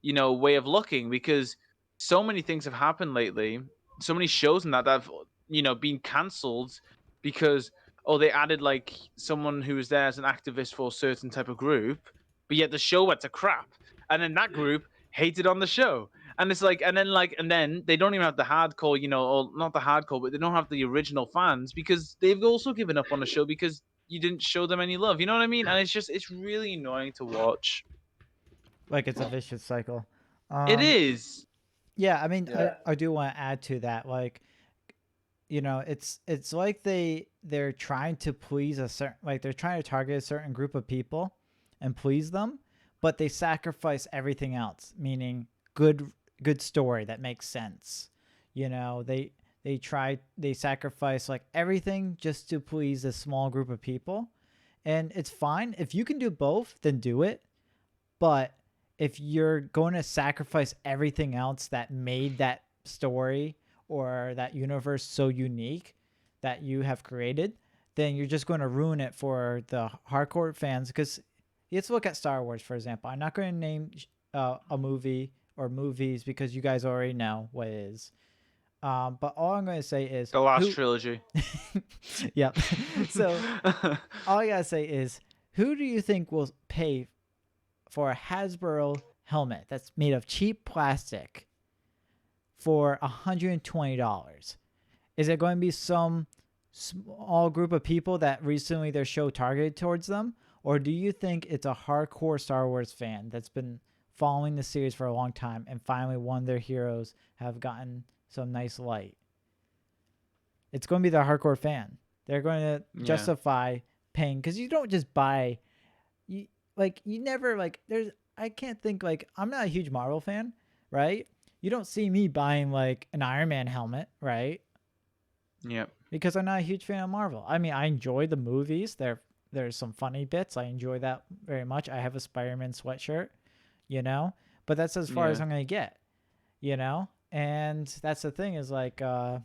you know, way of looking because so many things have happened lately. So many shows and that have, you know, been cancelled because oh they added like someone who was there as an activist for a certain type of group, but yet the show went to crap. And then that group hated on the show. And it's like, and then they don't even have the hardcore, you know, or not the hardcore, but they don't have the original fans because they've also given up on the show because you didn't show them any love. You know what I mean? And it's really annoying to watch. Like it's a vicious cycle. It is. Yeah, I mean, I do want to add to that. Like, you know, it's like they're trying to please a certain, like they're trying to target a certain group of people and please them, but they sacrifice everything else, meaning good story that makes sense. You know, they sacrifice like everything just to please a small group of people. And it's fine. If you can do both, then do it. But if you're going to sacrifice everything else that made that story or that universe so unique that you have created, then you're just going to ruin it for the hardcore fans. Because let's look at Star Wars, for example. I'm not going to name a movie or movies because you guys already know what it is. But all I'm going to say is The last trilogy. Yep. So all I got to say is, who do you think will pay for a Hasbro helmet that's made of cheap plastic for $120? Is it going to be some small group of people that recently their show targeted towards them? Or do you think it's a hardcore Star Wars fan that's been following the series for a long time and finally one of their heroes have gotten some nice light? It's going to be the hardcore fan. They're going to justify paying, because you don't just buy, you never like, there's, I can't think, like, I'm not a huge Marvel fan, right? You don't see me buying like an Iron Man helmet, right? Yep. Because I'm not a huge fan of Marvel. I mean, I enjoy the movies. There's some funny bits. I enjoy that very much. I have a Spider-Man sweatshirt, you know, but that's as far as I'm going to get, you know? And that's the thing is like, I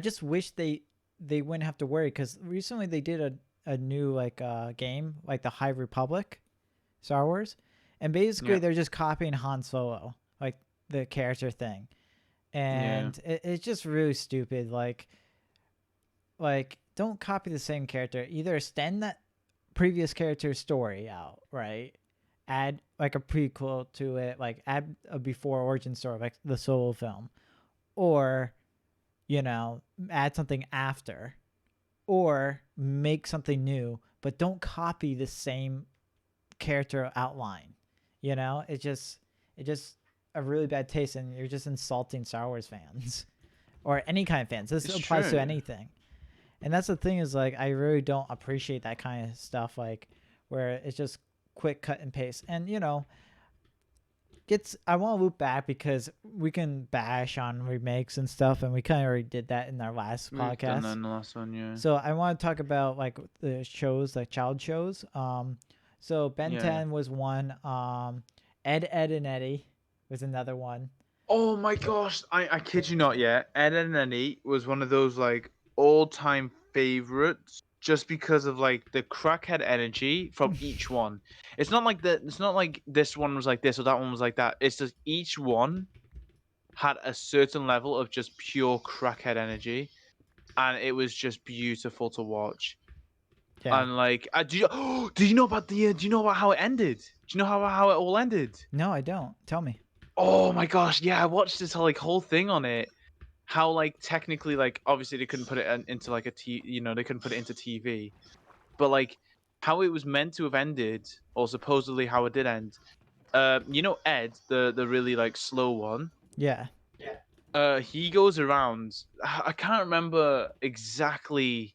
just wish they wouldn't have to worry, because recently they did a new like game, like the High Republic Star Wars, and basically they're just copying Han Solo, like the character thing, and it's just really stupid. Like don't copy the same character. Either extend that previous character's story out, right? Add like a prequel to it, like add a before origin story, like the Solo film, or, you know, add something after, or make something new, but don't copy the same character outline. You know, it just a really bad taste, and you're just insulting Star Wars fans or any kind of fans. This applies to anything. And that's the thing is, like, I really don't appreciate that kind of stuff, like where it's just quick cut and paste. And, you know, I want to loop back because we can bash on remakes and stuff, and we kind of already did that in our last podcast. Done that in the last one, yeah. So I want to talk about like the shows, like child shows. So Ben 10 was one. Ed, Ed and Eddie was another one. Oh my gosh, I kid you not, yeah. Ed and Eddie was one of those like all-time favorites just because of like the crackhead energy from each one. It's not like this one was like this or that one was like that. It's just each one had a certain level of just pure crackhead energy. and it was just beautiful to watch. Yeah. And like, do you know about do you know about how it ended? Do you know how it all ended? No, I don't. Tell me. Oh my gosh, yeah, I watched this whole thing on it. How like technically like obviously they couldn't put it into like they couldn't put it into TV, but like how it was meant to have ended, or supposedly how it did end. You know Ed, the really like slow one. Yeah. He goes around. I can't remember exactly.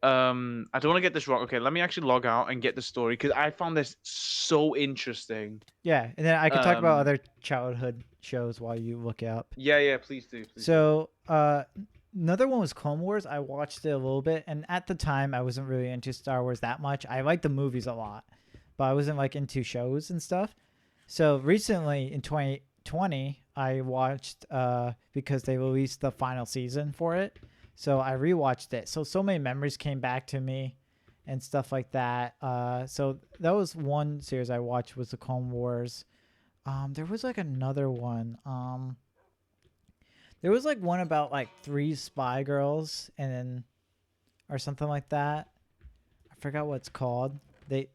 I don't want to get this wrong. Okay, let me actually log out and get the story because I found this so interesting. Yeah, and then I could talk about Um, other childhood shows while you look it up. yeah, please do. Please do. So, another one was Clone Wars. I watched it a little bit, and at the time, I wasn't really into Star Wars that much. I liked the movies a lot, but I wasn't like into shows and stuff. So recently, in 2020, I watched because they released the final season for it. So I rewatched it. So many memories came back to me, and stuff like that. So that was one series I watched was the Clone Wars. There was like another one. There was like one about like 3 spy girls and then or something like that. I forgot what it's called. There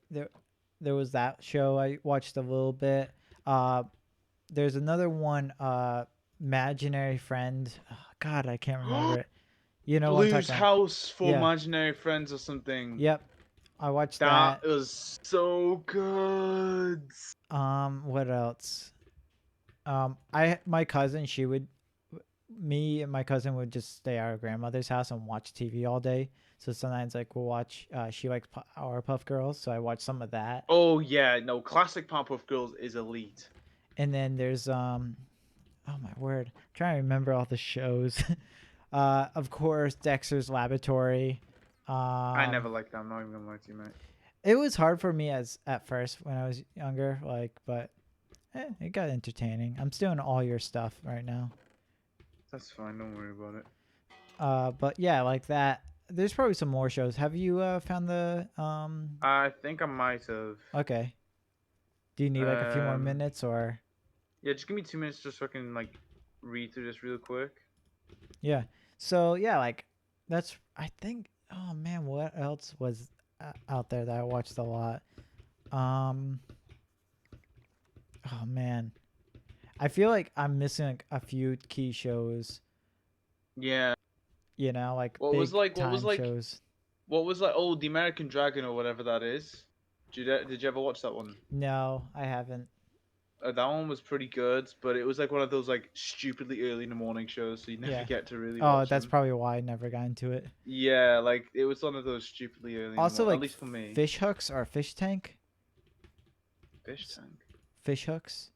was that show I watched a little bit. There's another one, Imaginary Friend. Oh, God, I can't remember it. You know what I'm Blue's talking about. House for Yeah. Imaginary Friends or something. Yep. I watched that. That was so good. What else? My cousin, me and my cousin would just stay at our grandmother's house and watch TV all day. So sometimes like we'll watch. She likes Powerpuff Girls, so I watch some of that. Oh yeah, no, classic Powerpuff Girls is elite. And then there's oh my word, I'm trying to remember all the shows. Of course, Dexter's Laboratory. I never liked that. I'm not even gonna lie to you, mate. It was hard for me at first when I was younger, but it got entertaining. I'm still in all your stuff right now. That's fine. Don't worry about it. But yeah, like that. There's probably some more shows. Have you found the I think I might have. Okay. Do you need like a few more minutes or? Yeah, just give me 2 minutes just so I can like read through this real quick. Yeah. So yeah, like that's I think. Oh man, what else was out there that I watched a lot? Oh man, I feel like I'm missing like a few key shows. Yeah. You know, like What was like shows. What was like? Oh, the American Dragon or whatever that is. Did you ever watch that one? No, I haven't. That one was pretty good, but it was like one of those like stupidly early in the morning shows, so you never get to really. Oh, watch that's them. probably why I never got into it. Yeah, like it was one of those stupidly early. Also, like at least for me. fish hooks or fish tank. Fish tank. Fish hooks.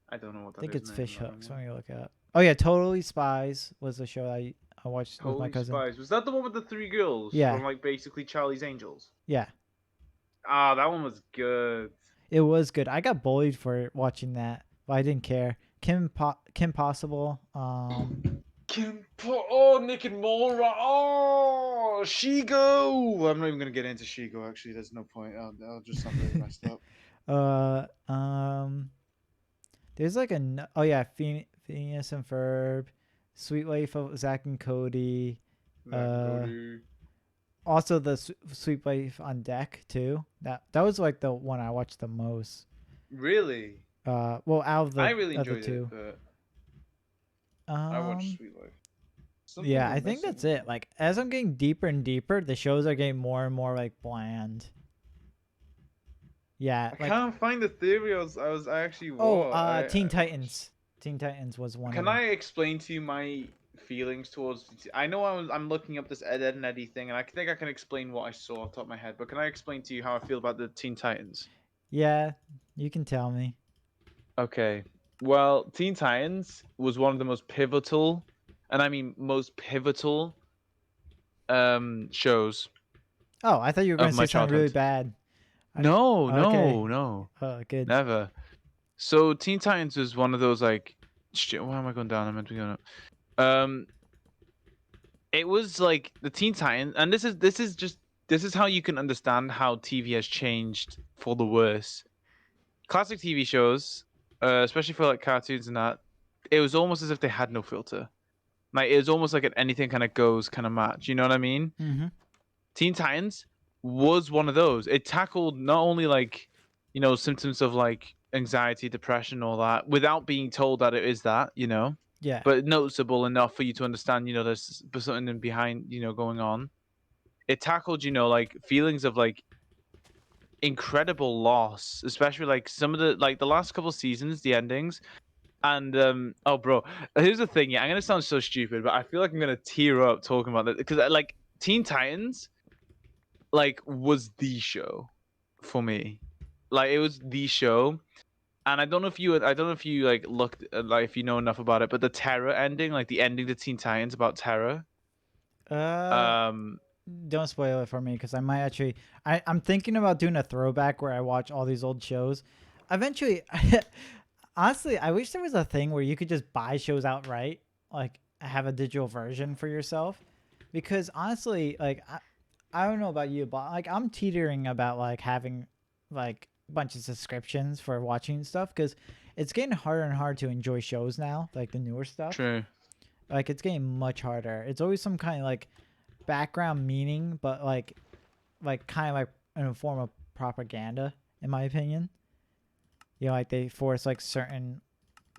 I don't know what that is. I think it's name, fish I don't hooks. know. Let me look it up. Oh yeah, Totally Spies was a show I watched with my Holy cousin. Spies. Was that the one with the 3 girls? Yeah. From like basically Charlie's Angels. Yeah, Ah, that one was good. it was good. I got bullied for watching that, but I didn't care. Kim Possible. Nick and Mora. Oh, Shigo. I'm not even gonna get into Shigo. Actually, there's no point. I'll just sound really messed up. There's like oh yeah, Phineas and Ferb, Sweet Life of Zach and Cody. Also the Sweet Life on Deck too. That was like the one I watched the most. Really? Well, out of the I really of the enjoyed two. it, but I watched Sweet Life. Yeah, I think that's it. Like as I'm getting deeper and deeper, the shows are getting more and more like bland. Yeah, I can't find the theory. I actually. Teen Titans. Teen Titans was one. Can I explain to you my feelings towards? I know I'm looking up this Ed and Eddie thing, and I think I can explain what I saw off the top of my head. But can I explain to you how I feel about the Teen Titans? Yeah, you can tell me. Okay. Well, Teen Titans was one of the most pivotal, and I mean most pivotal, shows. Oh, I thought you were going to say something really bad. No. Oh, good. Never. So Teen Titans was one of those like, shit. Why am I going down? I'm meant to be going up. It was like the Teen Titans, and this is how you can understand how TV has changed for the worse. Classic TV shows, especially for like cartoons and that, it was almost as if they had no filter. Like it was almost like an anything kind of goes kind of match. You know what I mean? Mm-hmm. Teen Titans was one of those. It tackled not only like, symptoms of like anxiety, depression, all that, without being told that it is that, Yeah. but noticeable enough for you to understand, there's something behind, going on. It tackled, like feelings of like incredible loss, especially like some of the last couple seasons, the endings. And oh bro, here's the thing, yeah, I'm gonna sound so stupid, but I feel like I'm gonna tear up talking about that because like Teen Titans like was the show for me. Like it was the show. And I don't know if you like looked like if you know enough about it, but the Terra ending, like the ending to Teen Titans about Terra. Uh, Um don't spoil it for me because I might actually. I'm thinking about doing a throwback where I watch all these old shows. Eventually, honestly, I wish there was a thing where you could just buy shows outright, like have a digital version for yourself. Because honestly, like I don't know about you, but like I'm teetering about like having like a bunch of subscriptions for watching stuff because it's getting harder and harder to enjoy shows now, like the newer stuff. True. Like it's getting much harder. It's always some kind of like background meaning, but like kind of like in a form of propaganda, in my opinion. Like they force like certain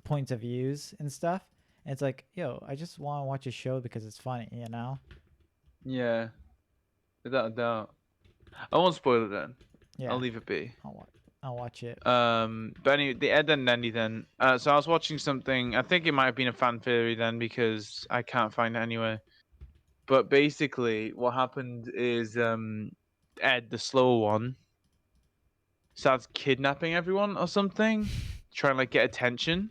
points of views and stuff. And it's like, yo, I just want to watch a show because it's funny. Yeah. Without a doubt. I won't spoil it then. Yeah, I'll leave it be. I'll watch it. But anyway, the Ed and Andy then. So I was watching something. I think it might have been a fan theory then because I can't find it anywhere. But basically, what happened is Ed, the slow one, starts kidnapping everyone or something, trying to like get attention.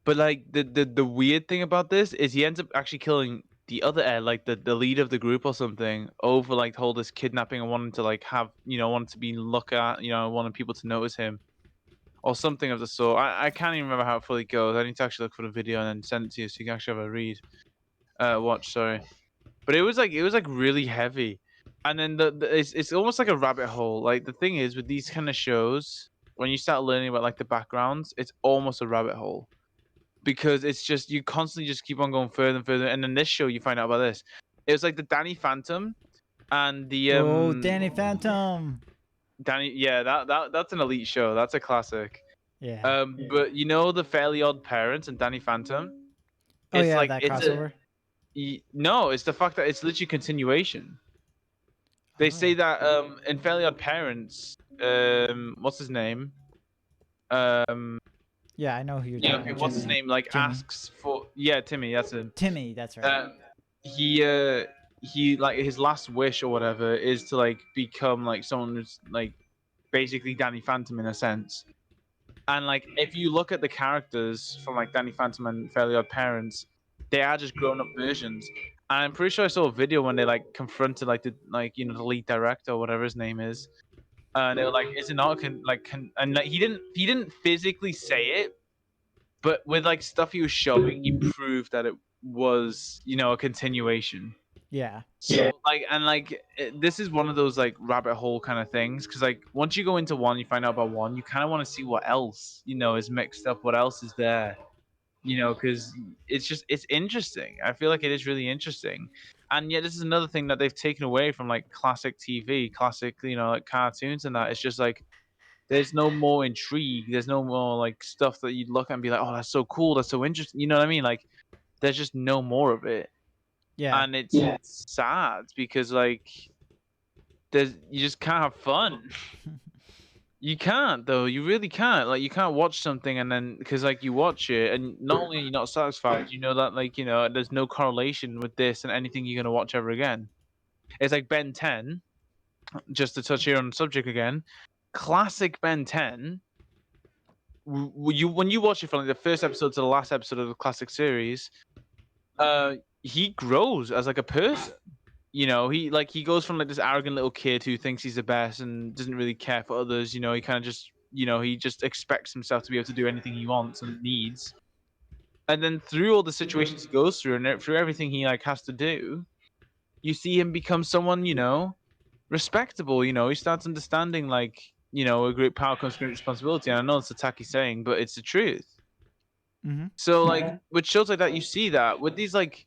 But like the weird thing about this is he ends up actually killing the other Ed, like the lead of the group or something, over like the whole this kidnapping and wanting to like have wanting to be looked at, wanting people to notice him or something of the sort. I can't even remember how it fully goes. I need to actually look for the video and then send it to you so you can actually have a read. Watch, sorry. But it was like really heavy. And then it's almost like a rabbit hole. Like the thing is with these kind of shows, when you start learning about like the backgrounds, it's almost a rabbit hole. Because it's just you constantly just keep on going further and further. And in this show you find out about this. It was like the Danny Phantom and the Oh, Danny Phantom. Danny, yeah, that's an elite show. That's a classic. Yeah. But the Fairly Odd Parents and Danny Phantom, Oh it's yeah, like that it's crossover. no, it's the fact that it's literally continuation. They say Oh. that in Fairly Odd Parents, what's his name? Um, Yeah, I know who you're talking about. what's his name? Like Jimmy. asks for Timmy. That's it. Timmy, that's right. He like his last wish or whatever is to like become like someone who's like basically Danny Phantom in a sense. And like if you look at the characters from like Danny Phantom and Fairly Odd Parents, they are just grown up versions. And I'm pretty sure I saw a video when they like confronted like the the lead director or whatever his name is. And they were like, "Is it not and like he didn't physically say it, but with like stuff he was showing, he proved that it was a continuation. Yeah. So this is one of those like rabbit hole kind of things because like once you go into one, you find out about one, you kind of want to see what else is mixed up, what else is there, because it's interesting. I feel like it is really interesting, and yet this is another thing that they've taken away from like classic TV, classic like cartoons and that. It's just like there's no more intrigue, there's no more like stuff that you'd look at and be like, oh, that's so cool, that's so interesting. You know what I mean? Like there's just no more of it. Yeah. And it's sad because like you just can't have fun. You can't though. You really can't. Like you can't watch something and then because like you watch it and not only are you not satisfied, you know that like there's no correlation with this and anything you're gonna watch ever again. It's like Ben 10. Just to touch here on the subject again, classic Ben 10. When you watch it from like the first episode to the last episode of the classic series, he grows as like a person. He goes from like this arrogant little kid who thinks he's the best and doesn't really care for others. He kind of just he just expects himself to be able to do anything he wants and needs. And then through all the situations he goes through and through everything he like has to do, you see him become someone respectable. He starts understanding like a great power comes great responsibility. And I know it's a tacky saying, but it's the truth. Mm-hmm. So like with shows like that, you see that with these like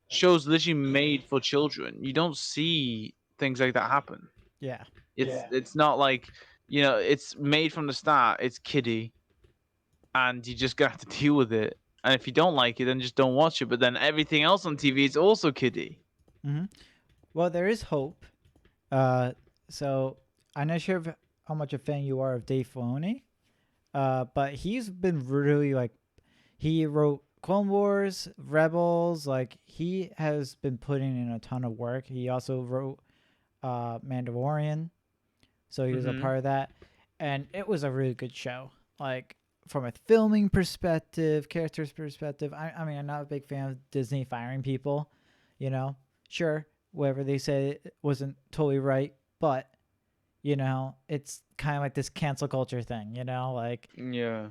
shows literally made for children, you don't see things like that happen. Yeah. It's not like it's made from the start. It's kiddie, and you just gonna have to deal with it. And if you don't like it, then just don't watch it. But then everything else on TV is also kiddie. Mm-hmm. Well, there is hope. Uh, so I'm not sure how much a fan you are of Dave Filoni. But he's been really like, he wrote Clone Wars, Rebels. Like he has been putting in a ton of work. He also wrote Mandalorian, so he was a Mm-hmm. part of that, and it was a really good show. Like from a filming perspective, characters perspective. I mean, I'm not a big fan of Disney firing people. You know, sure, whatever they said wasn't totally right, but it's kind of like this cancel culture thing. Yeah.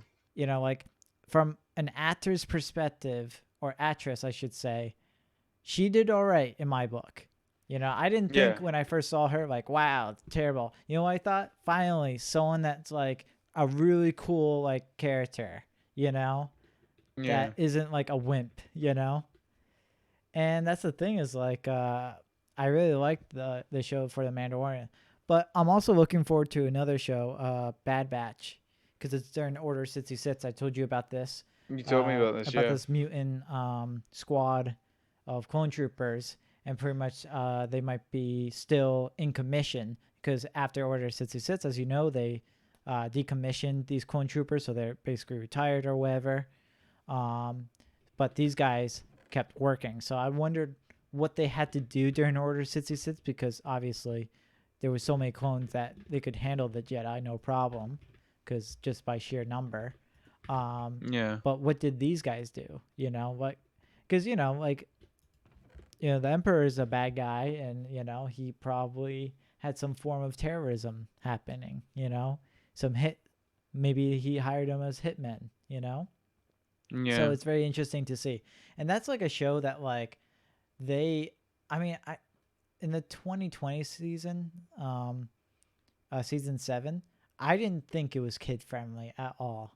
Like from an actor's perspective, or actress, I should say, she did all right in my book. I didn't think Yeah. when I first saw her, like, wow, it's terrible. You know what I thought? Finally, someone that's like a really cool, like, character, Yeah. that isn't like a wimp, And that's the thing is, like, I really liked the show for The Mandalorian. But I'm also looking forward to another show, Bad Batch, because it's during Order 66. I told you about this. You told me about this. About Yeah. this mutant squad of clone troopers, and pretty much they might be still in commission because after Order 66, as you know, they decommissioned these clone troopers, so they're basically retired or whatever. But these guys kept working, so I wondered what they had to do during Order 66 because obviously there was so many clones that they could handle the Jedi no problem because just by sheer number. Yeah. But what did these guys do? Like, because like, the Emperor is a bad guy, and he probably had some form of terrorism happening. Some hit. Maybe he hired them as hitmen. So Yeah. it's very interesting to see, and that's like a show that like they. I mean, in the 2020 season, season 7, I didn't think it was kid friendly at all.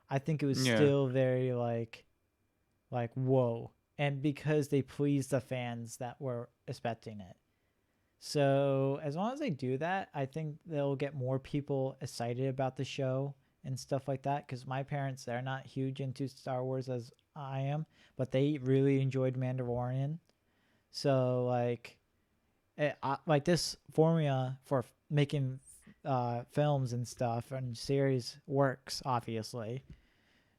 I think it was Yeah. still very like whoa, and because they pleased the fans that were expecting it. So as long as they do that, I think they'll get more people excited about the show and stuff like that. Because my parents, they're not huge into Star Wars as I am, but they really enjoyed Mandalorian. So like this formula for making films and stuff and series works obviously.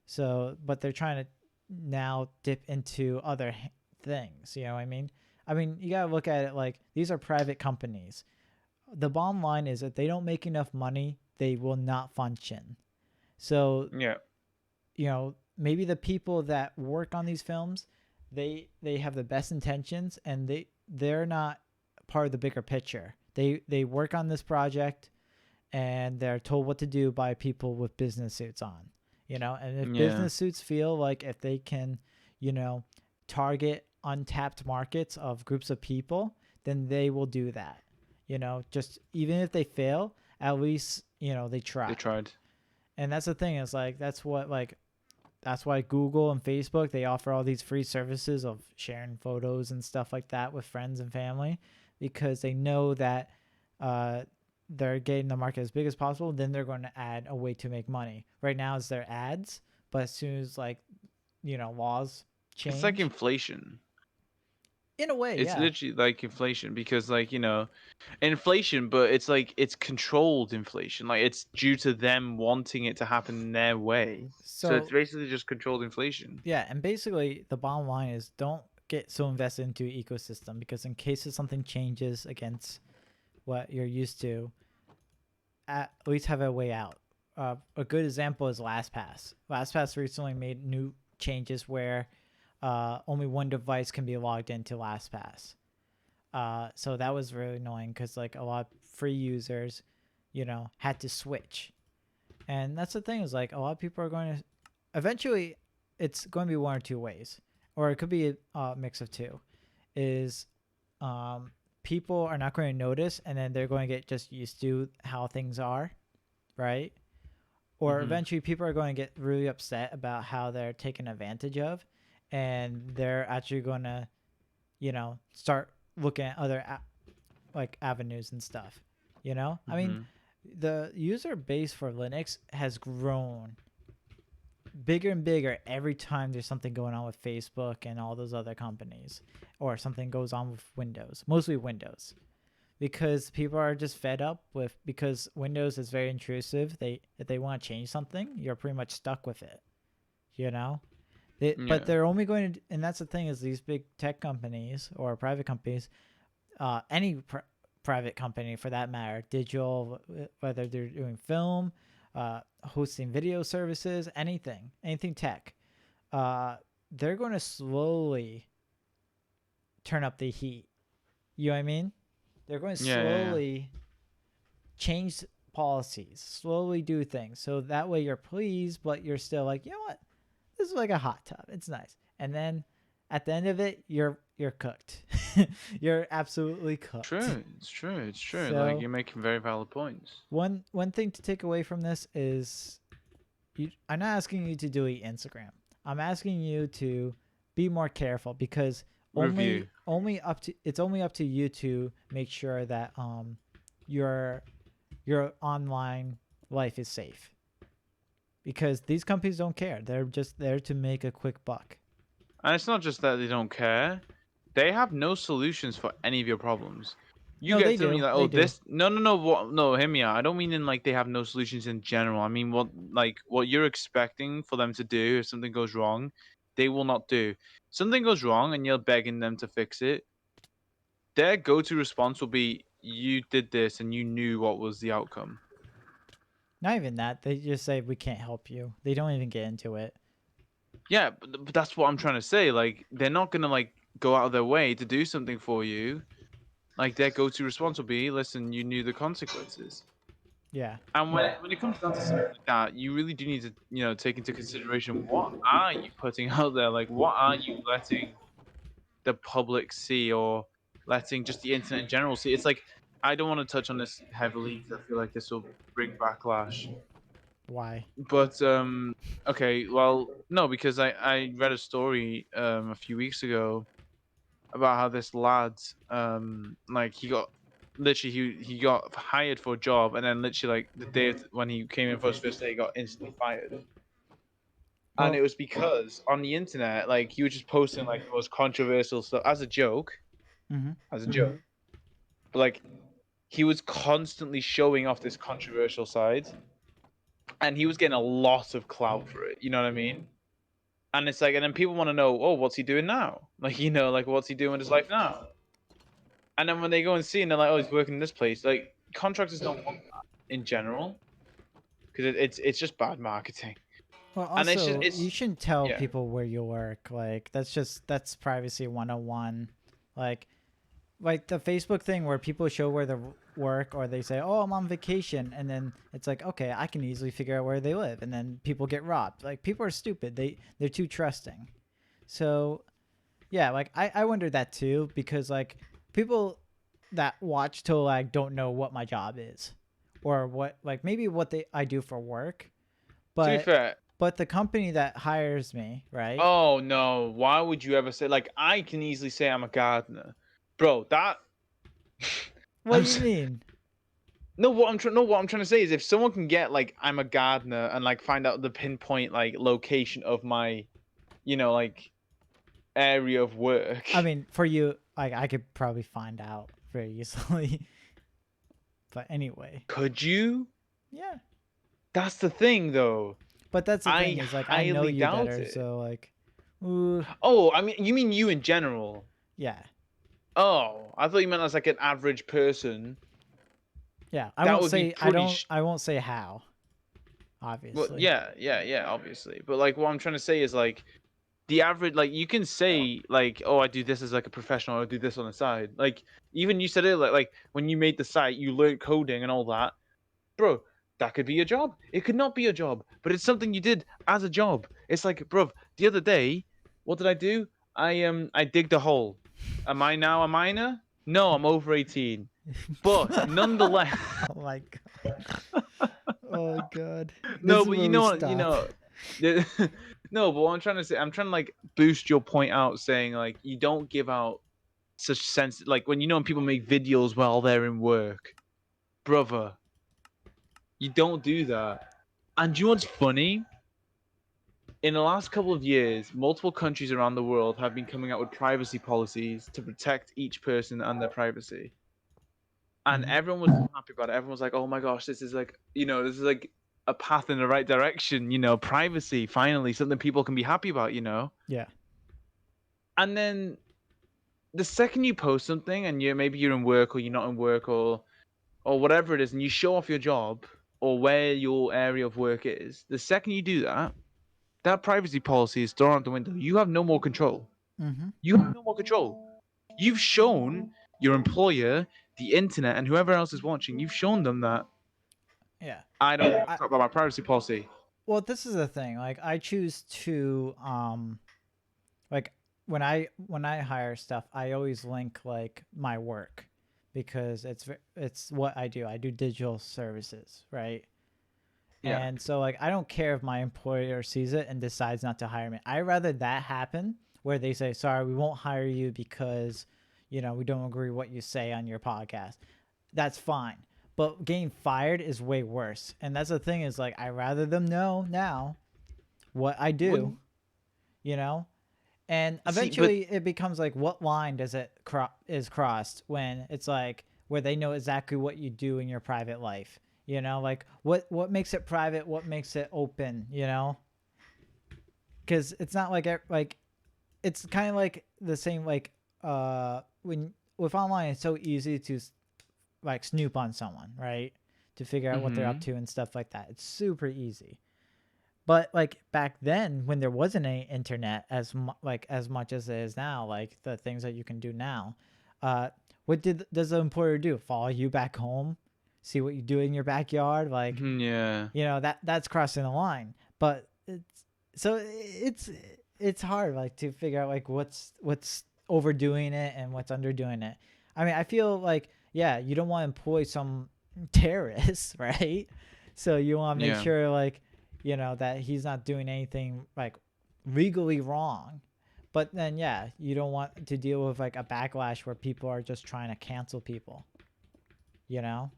So, but they're trying to now dip into other things. You know what I mean? I mean, you gotta look at it like these are private companies. The bottom line is if they don't make enough money, they will not function. So, Yeah. maybe the people that work on these films, they have the best intentions, and they're not part of the bigger picture. They work on this project, and they're told what to do by people with business suits on. And if Yeah. business suits feel like if they can, target untapped markets of groups of people, then they will do that. Just even if they fail, at least, they try. They tried. And that's the thing is like, that's why Google and Facebook, they offer all these free services of sharing photos and stuff like that with friends and family, because they know that they're getting the market as big as possible. Then they're going to add a way to make money. Right now it's their ads, but as soon as like, laws change. It's like inflation. In a way, It's yeah. literally like inflation because like, inflation, but it's like it's controlled inflation. Like it's due to them wanting it to happen their way. So it's So basically just controlled inflation. yeah, and basically the bottom line is don't get so invested into ecosystem, because in case something changes against what you're used to, at least have a way out. A good example is LastPass. LastPass recently made new changes where only one device can be logged into LastPass. So that was really annoying because like a lot of free users, had to switch. And that's the thing is like a lot of people are going to eventually, it's going to be one or two ways, or it could be a mix of two. Is people are not going to notice, and then they're going to get just used to how things are, right? or eventually people are going to get really upset about how they're taken advantage of, and they're actually going to, start looking at other like avenues and stuff. I mean, the user base for Linux has grown bigger and bigger every time there's something going on with Facebook and all those other companies, or something goes on with Windows, mostly Windows, because people are just fed up with, because Windows is very intrusive. If they want to change something, you're pretty much stuck with it, But they're only going to, and that's the thing, is these big tech companies or private companies, any private company for that matter, digital, whether they're doing film, hosting video services, anything tech, they're going to slowly turn up the heat. You know what I mean? They're going to slowly change policies, slowly do things, so that way you're pleased, but you're still like, you know what? This is like a hot tub. It's nice. And then at the end of it, you're cooked. You're absolutely cooked. It's true. So, like, you're making very valid points. One thing to take away from this is, I'm not asking you to delete Instagram. I'm asking you to be more careful, because it's only up to you to make sure that your online life is safe. Because these companies don't care. They're just there to make a quick buck. And it's not just that they don't care. They have no solutions for any of your problems. You get to me like, oh, this... No, hear me out. I don't mean in like they have no solutions in general. I mean what you're expecting for them to do if something goes wrong, they will not do. Something goes wrong and you're begging them to fix it. Their go-to response will be, you did this and you knew what was the outcome. Not even that. They just say, we can't help you. They don't even get into it. Yeah, but that's what I'm trying to say. Like, they're not going to, like, go out of their way to do something for you. Like, their go-to response will be, listen, you knew the consequences. Yeah. And when it comes down to something like that, you really do need to, take into consideration, what are you putting out there? Like, what are you letting the public see, or letting just the internet in general see? It's like, I don't want to touch on this heavily because I feel like this will bring backlash. Why? But okay, well, no, because I read a story a few weeks ago about how this lad like he got hired for a job, and then literally like the day when he came in for his first day, he got instantly fired. And it was because on the internet, like, he was just posting like the most controversial stuff as a joke, but like, he was constantly showing off this controversial side, and he was getting a lot of clout for it. You know what I mean? And it's like, and then people want to know, oh, what's he doing now? Like, like, what's he doing in his life now? And then when they go and see, and they're like, oh, he's working in this place. Like, contractors don't want that in general, because it's just bad marketing. Well, also, and you shouldn't tell people where you work. Like, that's privacy 101. Like the Facebook thing where people show where they work, or they say, oh, I'm on vacation, and then it's like, okay, I can easily figure out where they live, and then people get robbed. Like, people are stupid. They're too trusting. So yeah, like I wonder that too, because like people that watch TotalLag don't know what my job is, or what, like, maybe what I do for work. But to be fair, but the company that hires me, right? Oh no, why would you ever say, like, I can easily say I'm a gardener. Bro, that... What do you mean? No, what I'm trying to say is, if someone can get, like, I'm a gardener, and like find out the pinpoint, like, location of my, like, area of work. I mean, for you, like, I could probably find out very easily. But anyway. Could you? Yeah. That's the thing, though. But that's the thing, is like, I know you better, so like. Ooh. Oh, I mean, you mean you in general? Yeah. Oh, I thought you meant as like an average person. Yeah, I won't say how. Obviously. Well, yeah, obviously. But like, what I'm trying to say is, like, the average, like, you can say like, oh, I do this as like a professional, or I do this on the side. Like, even you said it, like when you made the site, you learned coding and all that, bro. That could be a job. It could not be a job, but it's something you did as a job. It's like, bro, the other day, what did I do? I digged a hole. Am I now a minor? No, I'm over 18. But nonetheless. Oh my god. Oh god. This No, is but where you we know what? stop. No, but what I'm trying to say, I'm trying to like boost your point out, saying like you don't give out such sense, like when when people make videos while they're in work, brother, you don't do that. And do you know what's funny? In the last couple of years, multiple countries around the world have been coming out with privacy policies to protect each person and their privacy. And Mhm. everyone was so happy about it. Everyone was like, "Oh my gosh, this is like, this is like a path in the right direction. Privacy, finally, something people can be happy about. Yeah. And then the second you post something, and maybe you're in work or you're not in work or whatever it is, and you show off your job or where your area of work is, the second you do that, that privacy policy is thrown out the window. You have no more control. Mhm. You have no more control. You've shown your employer, the internet, and whoever else is watching, you've shown them that Yeah. I don't I talk about my privacy policy. Well, this is the thing. Like I choose to like when I hire stuff, I always link like my work because it's what I do. I do digital services, right? Yeah. And so like I don't care if my employer sees it and decides not to hire me. I rather that happen where they say, "Sorry, we won't hire you because, we don't agree what you say on your podcast." That's fine. But getting fired is way worse. And that's the thing is like I rather them know now what I do, Wouldn't you know? And see, but eventually it becomes like what line does it is crossed when it's like where they know exactly what you do in your private life. Like what makes it private, what makes it open. Cuz it's not like it's kind of like the same like when with online it's so easy to like snoop on someone, right? To figure out what they're up mm-hmm. to and stuff like that. It's super easy. But like back then, when there wasn't any internet as much as it is now, like the things that you can do now, what does the employer do? Follow you back home, see what you do in your backyard, like Yeah. that's crossing the line. But it's hard like to figure out like what's overdoing it and what's underdoing it. I mean, I feel like yeah, you don't want to employ some terrorist, right? So you want to make Yeah. sure like that he's not doing anything like legally wrong. But then yeah, you don't want to deal with like a backlash where people are just trying to cancel people, you know?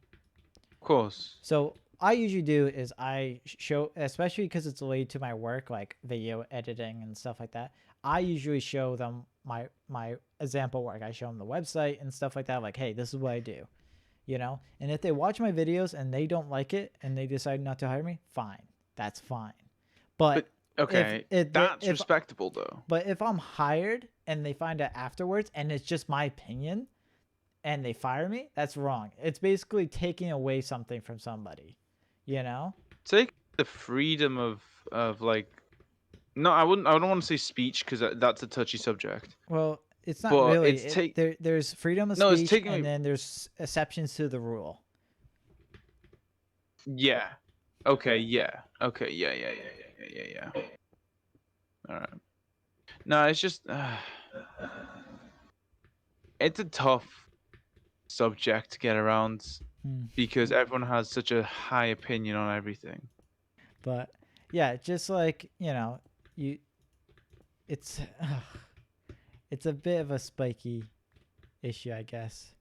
Of course. So I usually do is I show, especially because it's related to my work, like video editing and stuff like that. I usually show them my example work. I show them the website and stuff like that. Like, hey, this is what I do, And if they watch my videos and they don't like it and they decide not to hire me, fine, that's fine. But Okay, that's respectable though. But if I'm hired and they find out afterwards and it's just my opinion and they fire me, that's wrong. It's basically taking away something from somebody, Take the freedom of like, no, I don't want to say speech because that's a touchy subject. Well, it's not But really. it's take There's freedom of no, it's speech taking and me. then there's exceptions to the rule. Yeah. Okay. Yeah. Okay. Yeah. All right. No, it's just it's a tough subject to get around because everyone has such a high opinion on everything. But yeah, just like, you it's it's a bit of a spiky issue, I guess.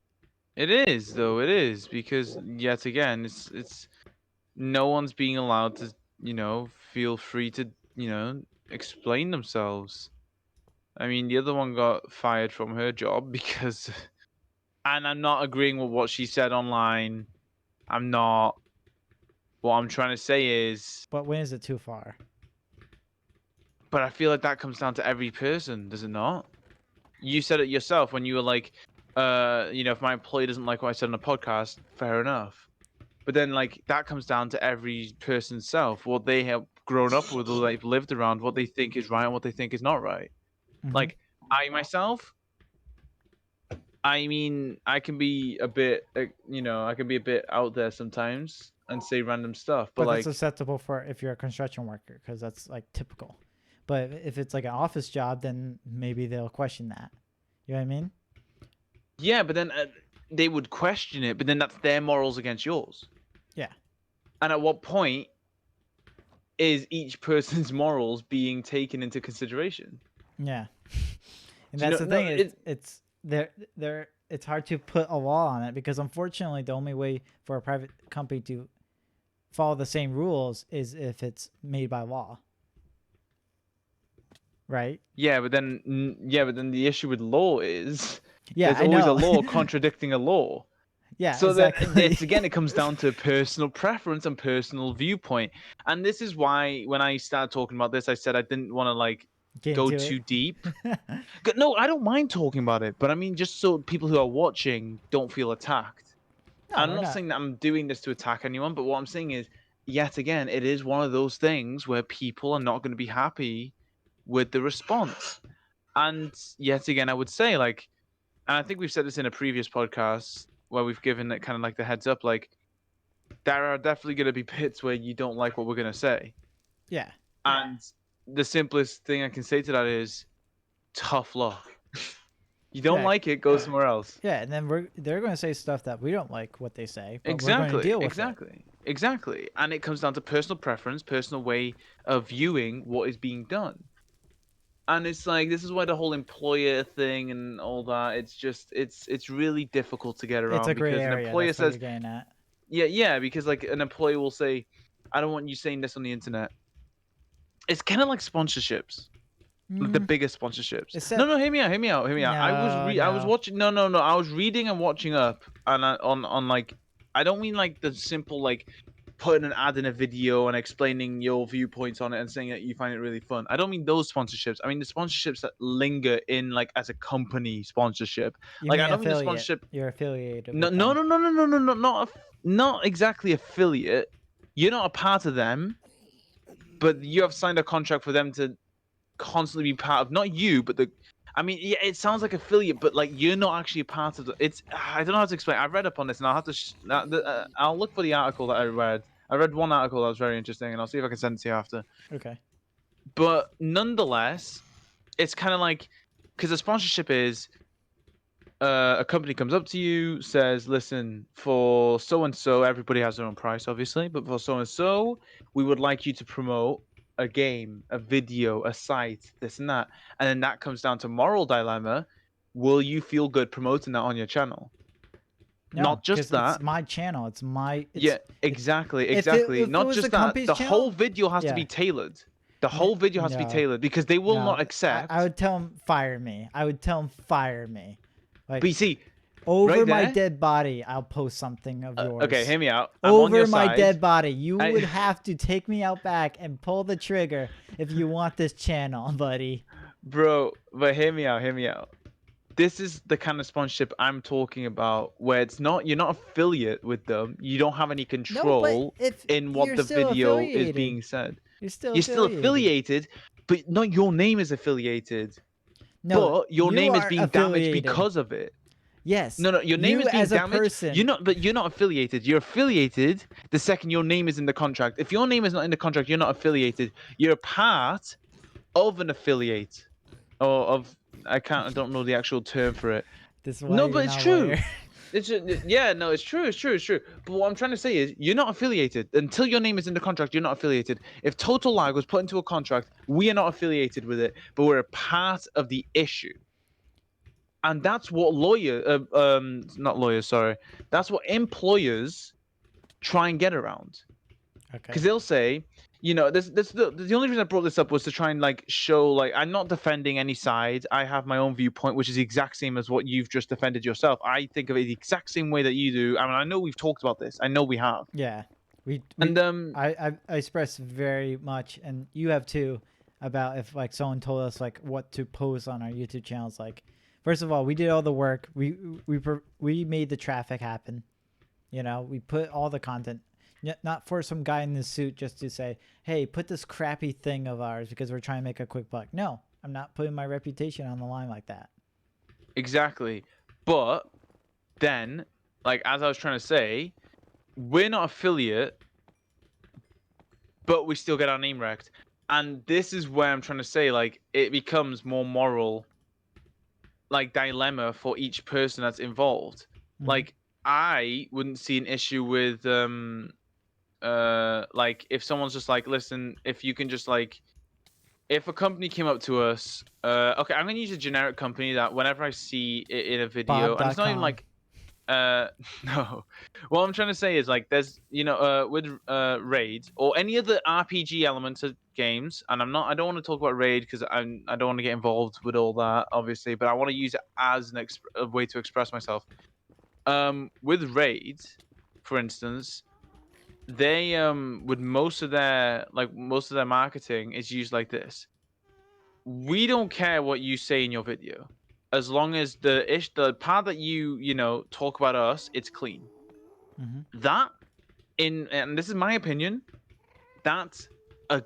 It is though. It is because yet again, it's no one's being allowed to feel free to explain themselves. I mean, the other one got fired from her job because, and I'm not agreeing with what she said online. I'm not. What I'm trying to say is, But when is it too far? but I feel like that comes down to every person, does it not? You said it yourself when you were like, if my employee doesn't like what I said on a podcast, fair enough. But then, like, that comes down to every person's self, what they have grown up with, or they've lived around, what they think is right and what they think is not right. Mm-hmm. Like, I myself, I mean, I can be a bit, I can be a bit out there sometimes and say random stuff, but that's like, acceptable for if you're a construction worker because that's like typical. But if it's like an office job, then maybe they'll question that. You know what I mean? yeah, but then they would question it, but then that's their morals against yours. Yeah. And at what point is each person's morals being taken into consideration? Yeah. And Do you that's know? the No, thing. It's there. It's hard to put a law on it because unfortunately, the only way for a private company to follow the same rules is if it's made by law. Right? yeah, but then the issue with law is Yeah, there's I always a know. law contradicting a law. Yeah, So then exactly. it's again, it comes down to personal preference and personal viewpoint. And this is why when I started talking about this, I said I didn't want to like Get go into too it. deep. No, I don't mind talking about it, but I mean just so people who are watching don't feel attacked. No, I'm we're not not. saying that I'm doing this to attack anyone, but what I'm saying is, yet again, it is one of those things where people are not going to be happy with the response. And yet again, I would say, like, and I think we've said this in a previous podcast where we've given it kind of like the heads up, like, there are definitely going to be bits where you don't like what we're going to say. Yeah. And the simplest thing I can say to that is tough luck. You don't Yeah. like it, go somewhere else. Yeah, and then they're going to say stuff that we don't like what they say, but we're going to Exactly, deal with it. exactly. And it comes down to personal preference, personal way of viewing what is being done. And it's like this is why the whole employer thing and all that, it's just it's really difficult to get It's around a gray because an area. employer That's what you're says, getting at. yeah, because like an employer will say, I don't want you saying this on the internet. It's kind of like sponsorships. The biggest sponsorships. Except, No, hear me out. I was no. watching. No. I was reading and watching up, and on like, I don't mean like the simple like putting an ad in a video and explaining your viewpoints on it and saying that you find it really fun. I don't mean those sponsorships. I mean the sponsorships that linger in like as a company sponsorship. You Like I mean don't mean the affiliate. sponsorship. You're affiliated No, with them. no, not exactly affiliate. You're not a part of them, but you have signed a contract for them to constantly be part of, not you, but the. I mean, yeah, it sounds like affiliate, but like you're not actually a part of the. It's I don't know how to explain. I read up on this, and I'll have to. I'll look for the article that I read. I read one article that was very interesting, and I'll see if I can send it to you after. Okay. But nonetheless, it's kind of like because the sponsorship is a company comes up to you, says, "Listen, for so and so, everybody has their own price, obviously, but for so and so, we would like you to promote a game, a video, a site, this and that." And then that comes down to moral dilemma. Will you feel good promoting that on your channel? No, Not just because it's that. my channel. It's my. Yeah, exactly, If it exactly. if it Not was the just that. company's The whole channel, video has to yeah. be tailored. The whole video has to be No, tailored because they will not no. accept. I would tell him fire me. I would tell him fire me. Like But you see, over right my there- dead body, I'll post something of yours. okay, hear me out. I'm on your Over my side. dead body, you I- would have to take me out back and pull the trigger if you want this channel, buddy. Bro, but hear me out. This is the kind of sponsorship I'm talking about, where it's not you're not affiliate with them. You don't have any control if in what you're the still video is affiliated. being said. You're still affiliated, but not your name is affiliated. No, but your you name is are being damaged affiliated. because of it. Yes. No, your name you is being as a damaged. person. You're not affiliated. You're affiliated the second your name is in the contract. If your name is not in the contract, you're not affiliated. You're a part of an affiliate, or of I don't know the actual term for it. This is why No, you're but it's not a true. lawyer. Yeah, no, it's true. But what I'm trying to say is, you're not affiliated until your name is in the contract. You're not affiliated. If TotalLag was put into a contract, we are not affiliated with it, but we're a part of the issue. And that's what not lawyers, sorry. That's what employers try and get around. Okay. Because they'll say, the only reason I brought this up was to try and like show like I'm not defending any side. I have my own viewpoint, which is the exact same as what you've just defended yourself. I think of it the exact same way that you do. I mean, I know we've talked about this. I know we have. Yeah. I I express very much, and you have too, about if like someone told us like what to post on our YouTube channels. Like, first of all, we did all the work. We made the traffic happen. We put all the content. Not for some guy in this suit just to say, hey, put this crappy thing of ours because we're trying to make a quick buck. No, I'm not putting my reputation on the line like that. Exactly. But then, like, as I was trying to say, we're not affiliate, but we still get our name wrecked. And this is where I'm trying to say, like, it becomes more moral, like, dilemma for each person that's involved. Mm-hmm. Like, I wouldn't see an issue with like if someone's just like, listen, if you can just like, if a company came up to us, okay, I'm gonna use a generic company that whenever I see it in a video, and it's not even Bob.com. like, no, what I'm trying to say is like, there's, you know, with Raid or any other RPG elements of games, and I don't want to talk about Raid because I don't want to get involved with all that, obviously, but I want to use it as a way to express myself. With Raid, for instance, they with most of their marketing is used like this. We don't care what you say in your video, as long as the part that you know talk about us, it's clean. That and this is my opinion, that's a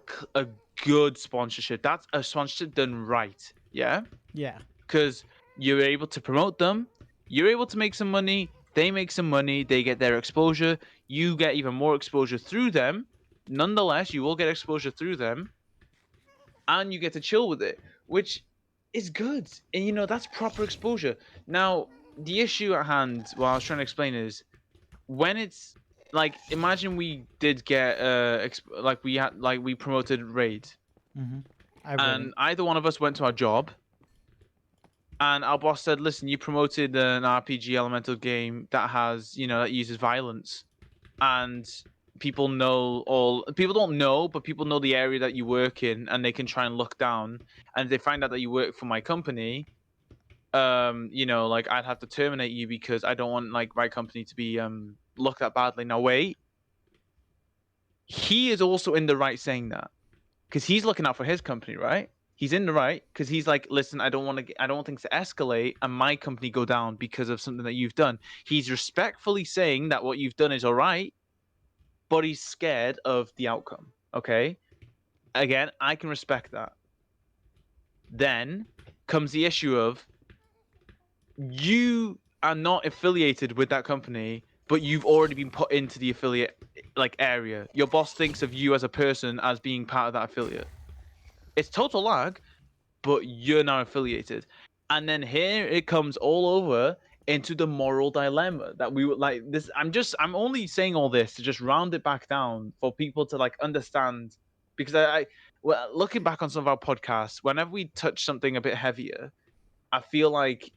good sponsorship. That's a sponsorship done right. Yeah. Yeah. Because you're able to promote them, you're able to make some money, they make some money, they get their exposure, you get even more exposure through them. Nonetheless, you will get exposure through them, and you get to chill with it, which is good. And you know, that's proper exposure. Now, the issue at hand, what I was trying to explain is when it's like, imagine we did get like we promoted Raid, I wouldn't. and either one of us went to our job, and our boss said, listen, you promoted an RPG elemental game that has, you know, that uses violence, and people don't know, but people know the area that you work in, and they can try and look down, and they find out that you work for my company. You know, like, I'd have to terminate you because I don't want like my company to be looked at badly. Now wait, he is also in the right saying that, because he's looking out for his company, right? He's in the right because he's like, listen, I don't want things to escalate and my company go down because of something that you've done. He's respectfully saying that what you've done is all right, but he's scared of the outcome. Okay, again, I can respect that. Then comes the issue of, you are not affiliated with that company, but you've already been put into the affiliate like area. Your boss thinks of you as a person as being part of that affiliate. It's TotalLag, but you're now affiliated. And then here it comes all over into the moral dilemma that we would like this. I'm only saying all this to just round it back down for people to like understand, because well, looking back on some of our podcasts, whenever we touch something a bit heavier, I feel like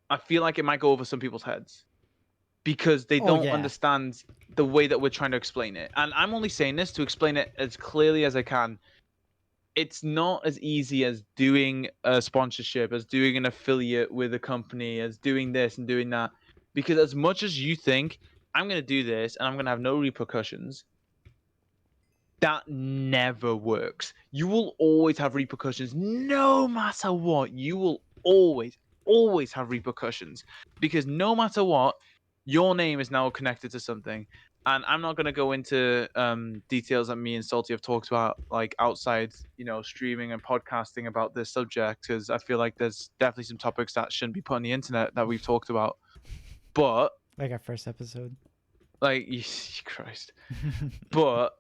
it might go over some people's heads because they Oh don't yeah. understand the way that we're trying to explain it. And I'm only saying this to explain it as clearly as I can. It's not as easy as doing a sponsorship, as doing an affiliate with a company, as doing this and doing that. Because as much as you think, I'm going to do this and I'm going to have no repercussions, that never works. You will always have repercussions, no matter what. You will always have repercussions, because no matter what, your name is now connected to something. And I'm not going to go into details that me and Salty have talked about, like outside, you know, streaming and podcasting about this subject, because I feel like there's definitely some topics that shouldn't be put on the internet that we've talked about. But Like our first episode. like, Christ. But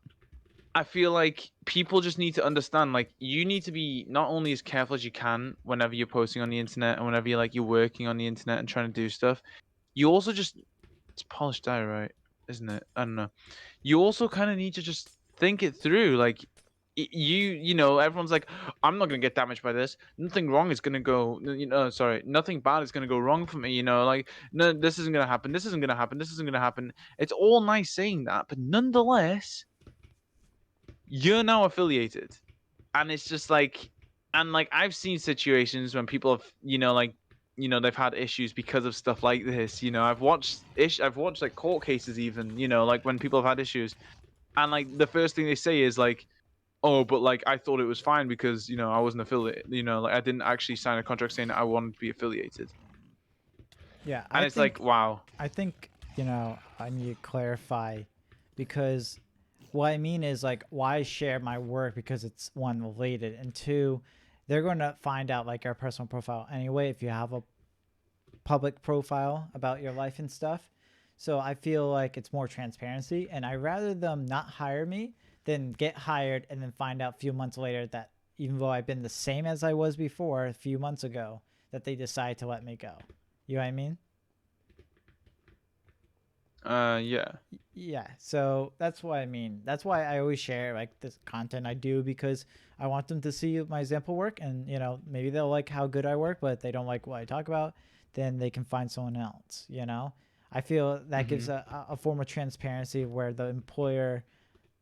I feel like people just need to understand, like, you need to be not only as careful as you can whenever you're posting on the internet and whenever you're working on the internet and trying to do stuff. You also just, it's polished diorite, isn't it? I don't know. You also kind of need to just think it through. Like, you know, everyone's like, I'm not gonna get damaged by this. Nothing wrong is gonna go. You know, sorry, nothing bad is gonna go wrong for me. You know, like, no, this isn't gonna happen. This isn't gonna happen. This isn't gonna happen. It's all nice saying that, but nonetheless, you're now affiliated, and it's just like, and like, I've seen situations when people have, you know, like, you know, they've had issues because of stuff like this. You know, I've watched like court cases, even, you know, like when people have had issues, and like the first thing they say is like, oh, but like, I thought it was fine because, you know, I wasn't affiliated, you know, like I didn't actually sign a contract saying that I wanted to be affiliated. Yeah, And it's like, wow. I think, you know, I need to clarify, because what I mean is, like, why share my work? Because it's, one, related, and two, they're going to find out like our personal profile anyway if you have a public profile about your life and stuff. So I feel like it's more transparency, and I rather them not hire me than get hired and then find out a few months later that even though I've been the same as I was before a few months ago, that they decide to let me go. You know what I mean? Yeah. Yeah, so that's what I mean. That's why I always share like this content I do, because I want them to see my example work, and maybe they'll like how good I work, but if they don't like what I talk about, then they can find someone else. I feel that gives a form of transparency where the employer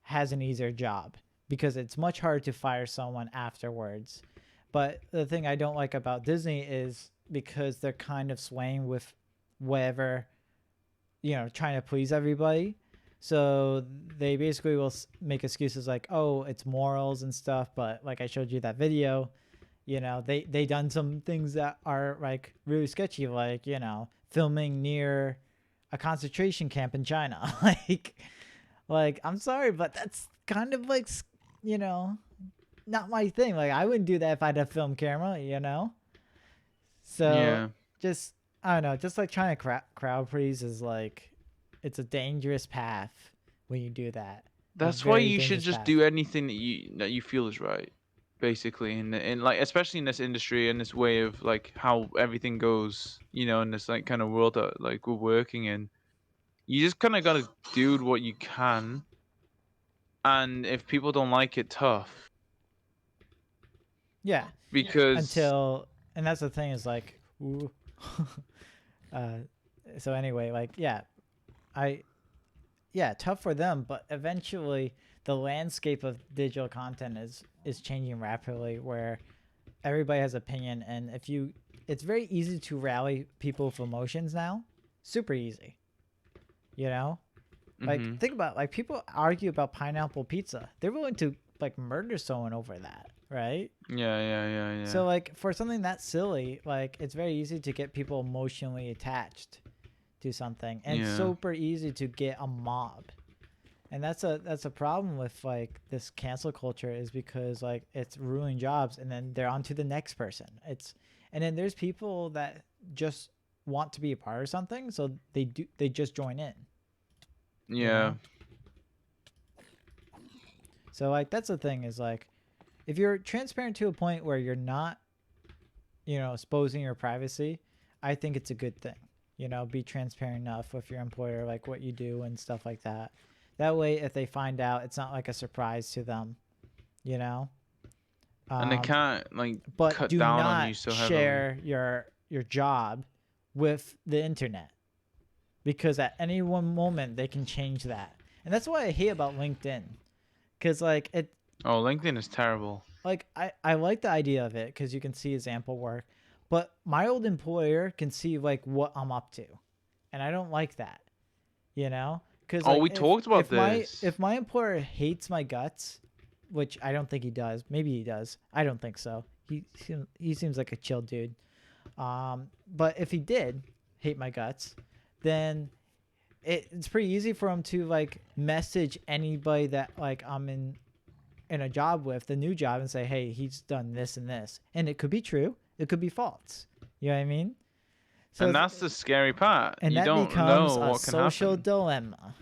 has an easier job, because it's much harder to fire someone afterwards. But the thing I don't like about Disney is because they're kind of swaying with whatever, trying to please everybody. So they basically will make excuses like, oh, it's morals and stuff. But like I showed you that video, they done some things that are like really sketchy, like, filming near a concentration camp in China. like I'm sorry, but that's kind of like, you know, not my thing. Like I wouldn't do that if I had a film camera. So Yeah. just, I don't know, just like trying to crowd please is like, it's a dangerous path when you do that. That's why you should just do anything that you feel is right, basically, in like especially in this industry and this way of like how everything goes, in this like kind of world that like we're working in. You just kind of gotta do what you can, and if people don't like it, tough. Yeah. Because And that's the thing is like, ooh. uh, so anyway, like, tough for them, but eventually the landscape of digital content is changing rapidly, where everybody has opinion, and it's very easy to rally people with emotions now, super easy. Like think about, like, people argue about pineapple pizza, they're willing to like murder someone over that, right? yeah. So like for something that silly, like it's very easy to get people emotionally attached to something, and it's super easy to get a mob. And that's a problem with like this cancel culture, is because like it's ruining jobs, and then they're on to the next person. And then there's people that just want to be a part of something, so they just join in. Yeah. So like that's the thing, is like, if you're transparent to a point where you're not, exposing your privacy, I think it's a good thing. Be transparent enough with your employer, like what you do and stuff like that. That way, if they find out, it's not like a surprise to them. And they can't like But cut do down not on you so heavily. share your job with the internet, because at any one moment they can change that. And that's what I hate about LinkedIn, because like Oh, LinkedIn is terrible. like I like the idea of it, because you can see example work, but my old employer can see like what I'm up to, and I don't like that. Because We talked about this. If my employer hates my guts, which I don't think he does, maybe he does, I don't think so. He seems like a chill dude. But if he did hate my guts, then it's pretty easy for him to like message anybody that like I'm in a job with, the new job, and say, hey, he's done this and this, and it could be true, it could be false. You know what I mean? So and that's the scary part. And you that don't becomes know a what can social happen. dilemma.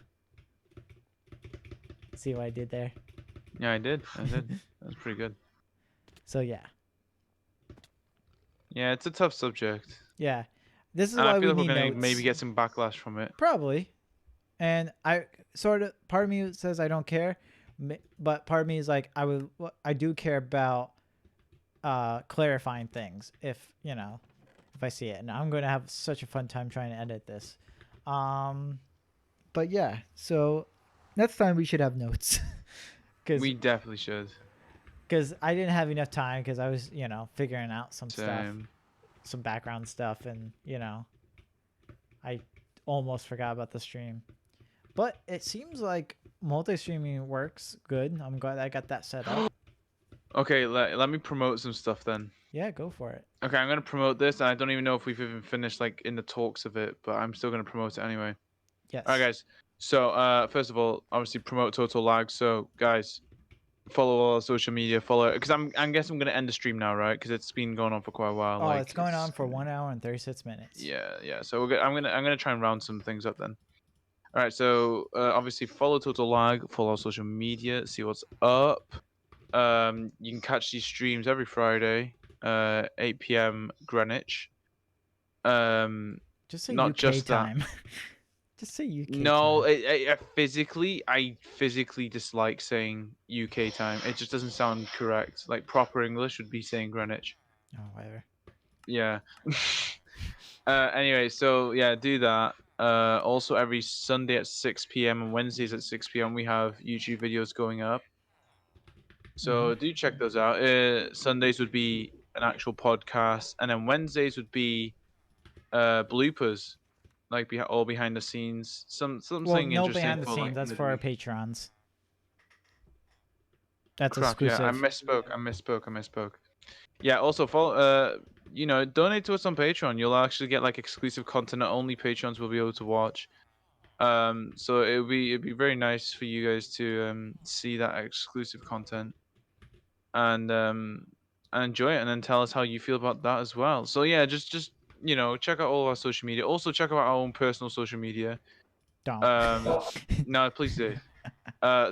See what I did there? Yeah, I did. That's pretty good. So yeah. Yeah, it's a tough subject. Yeah. This is And why I we feel like need we're gonna notes. maybe get some backlash from it. Probably. And I sort of, part of me says I don't care, but part of me is like, I do care about clarifying things if I see it. And I'm going to have such a fun time trying to edit this. But yeah, so next time we should have notes. We definitely should. Because I didn't have enough time, because I was, figuring out some stuff, Same. some background stuff, and, I almost forgot about the stream. But it seems like multi-streaming works good. I'm glad I got that set up. Okay, let me promote some stuff then. Yeah, go for it. Okay, I'm gonna promote this, and I don't even know if we've even finished like in the talks of it, but I'm still gonna promote it anyway. Yes. All right, guys. So, first of all, obviously promote TotalLag. So, guys, follow all our social media. Follow, because I guess I'm gonna end the stream now, right? Because it's been going on for quite a while. Oh, like, it's going on for 1 hour and 36 minutes. Yeah. So I'm gonna try and round some things up then. All right. So, obviously follow TotalLag. Follow our social media. See what's up. You can catch these streams every Friday, 8 p.m. Greenwich. Just say not UK just time. Just say UK No, time. I physically dislike saying UK time. It just doesn't sound correct. Like proper English would be saying Greenwich. Oh, whatever. Yeah. Anyway, so yeah, do that. Also every Sunday at 6 p.m. and Wednesdays at 6 p.m. we have YouTube videos going up. So do check those out. Sundays would be an actual podcast, and then Wednesdays would be bloopers, like all behind the scenes. Well, Something no interesting behind the for like scenes. That's for our midweek. patrons. That's Crap, yeah, I exclusive. misspoke. Yeah, also follow, donate to us on Patreon. You'll actually get like exclusive content that only patrons will be able to watch. So it'd be very nice for you guys to see that exclusive content and enjoy it, and then tell us how you feel about that as well. So yeah, just check out all of our social media. Also check out our own personal social media. Don't. No, please do.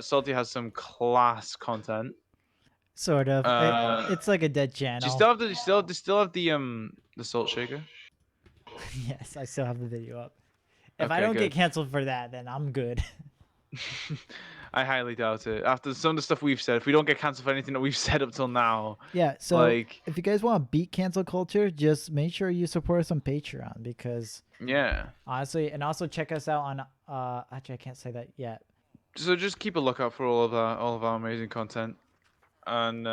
Salty has some class content. Sort of. It's like a dead Do you channel. still have the salt shaker? Yes, I still have the video up. If I Okay, don't get good. canceled for that, then I'm good. I highly doubt it. After some of the stuff we've said, if we don't get cancelled for anything that we've said up till now, Yeah, so like, if you guys want to beat cancel culture, just make sure you support us on Patreon because yeah. honestly, and also check us out on actually I can't say that yet. So just keep a lookout for all of our amazing content, and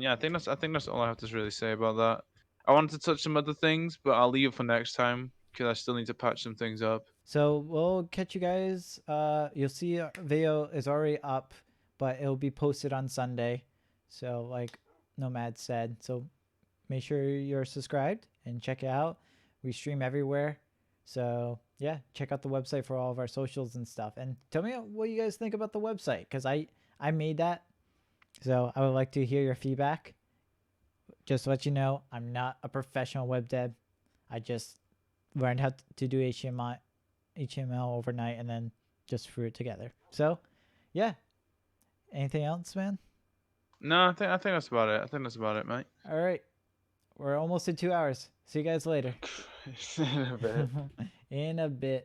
yeah, I think that's all I have to really say about that. I wanted to touch some other things, but I'll leave it for next time because I still need to patch some things up. So we'll catch you guys. You'll see our video is already up, but it'll be posted on Sunday. So like Nomad said, so make sure you're subscribed and check it out. We stream everywhere. So yeah, check out the website for all of our socials and stuff. And tell me what you guys think about the website because I made that. So I would like to hear your feedback. Just to let you know, I'm not a professional web dev. I just learned how to do HTML overnight and then just threw it together. So yeah. Anything else, man? No, I think that's about it. I think that's about it, mate. All right. We're almost at 2 hours. See you guys later. In a bit. In a bit.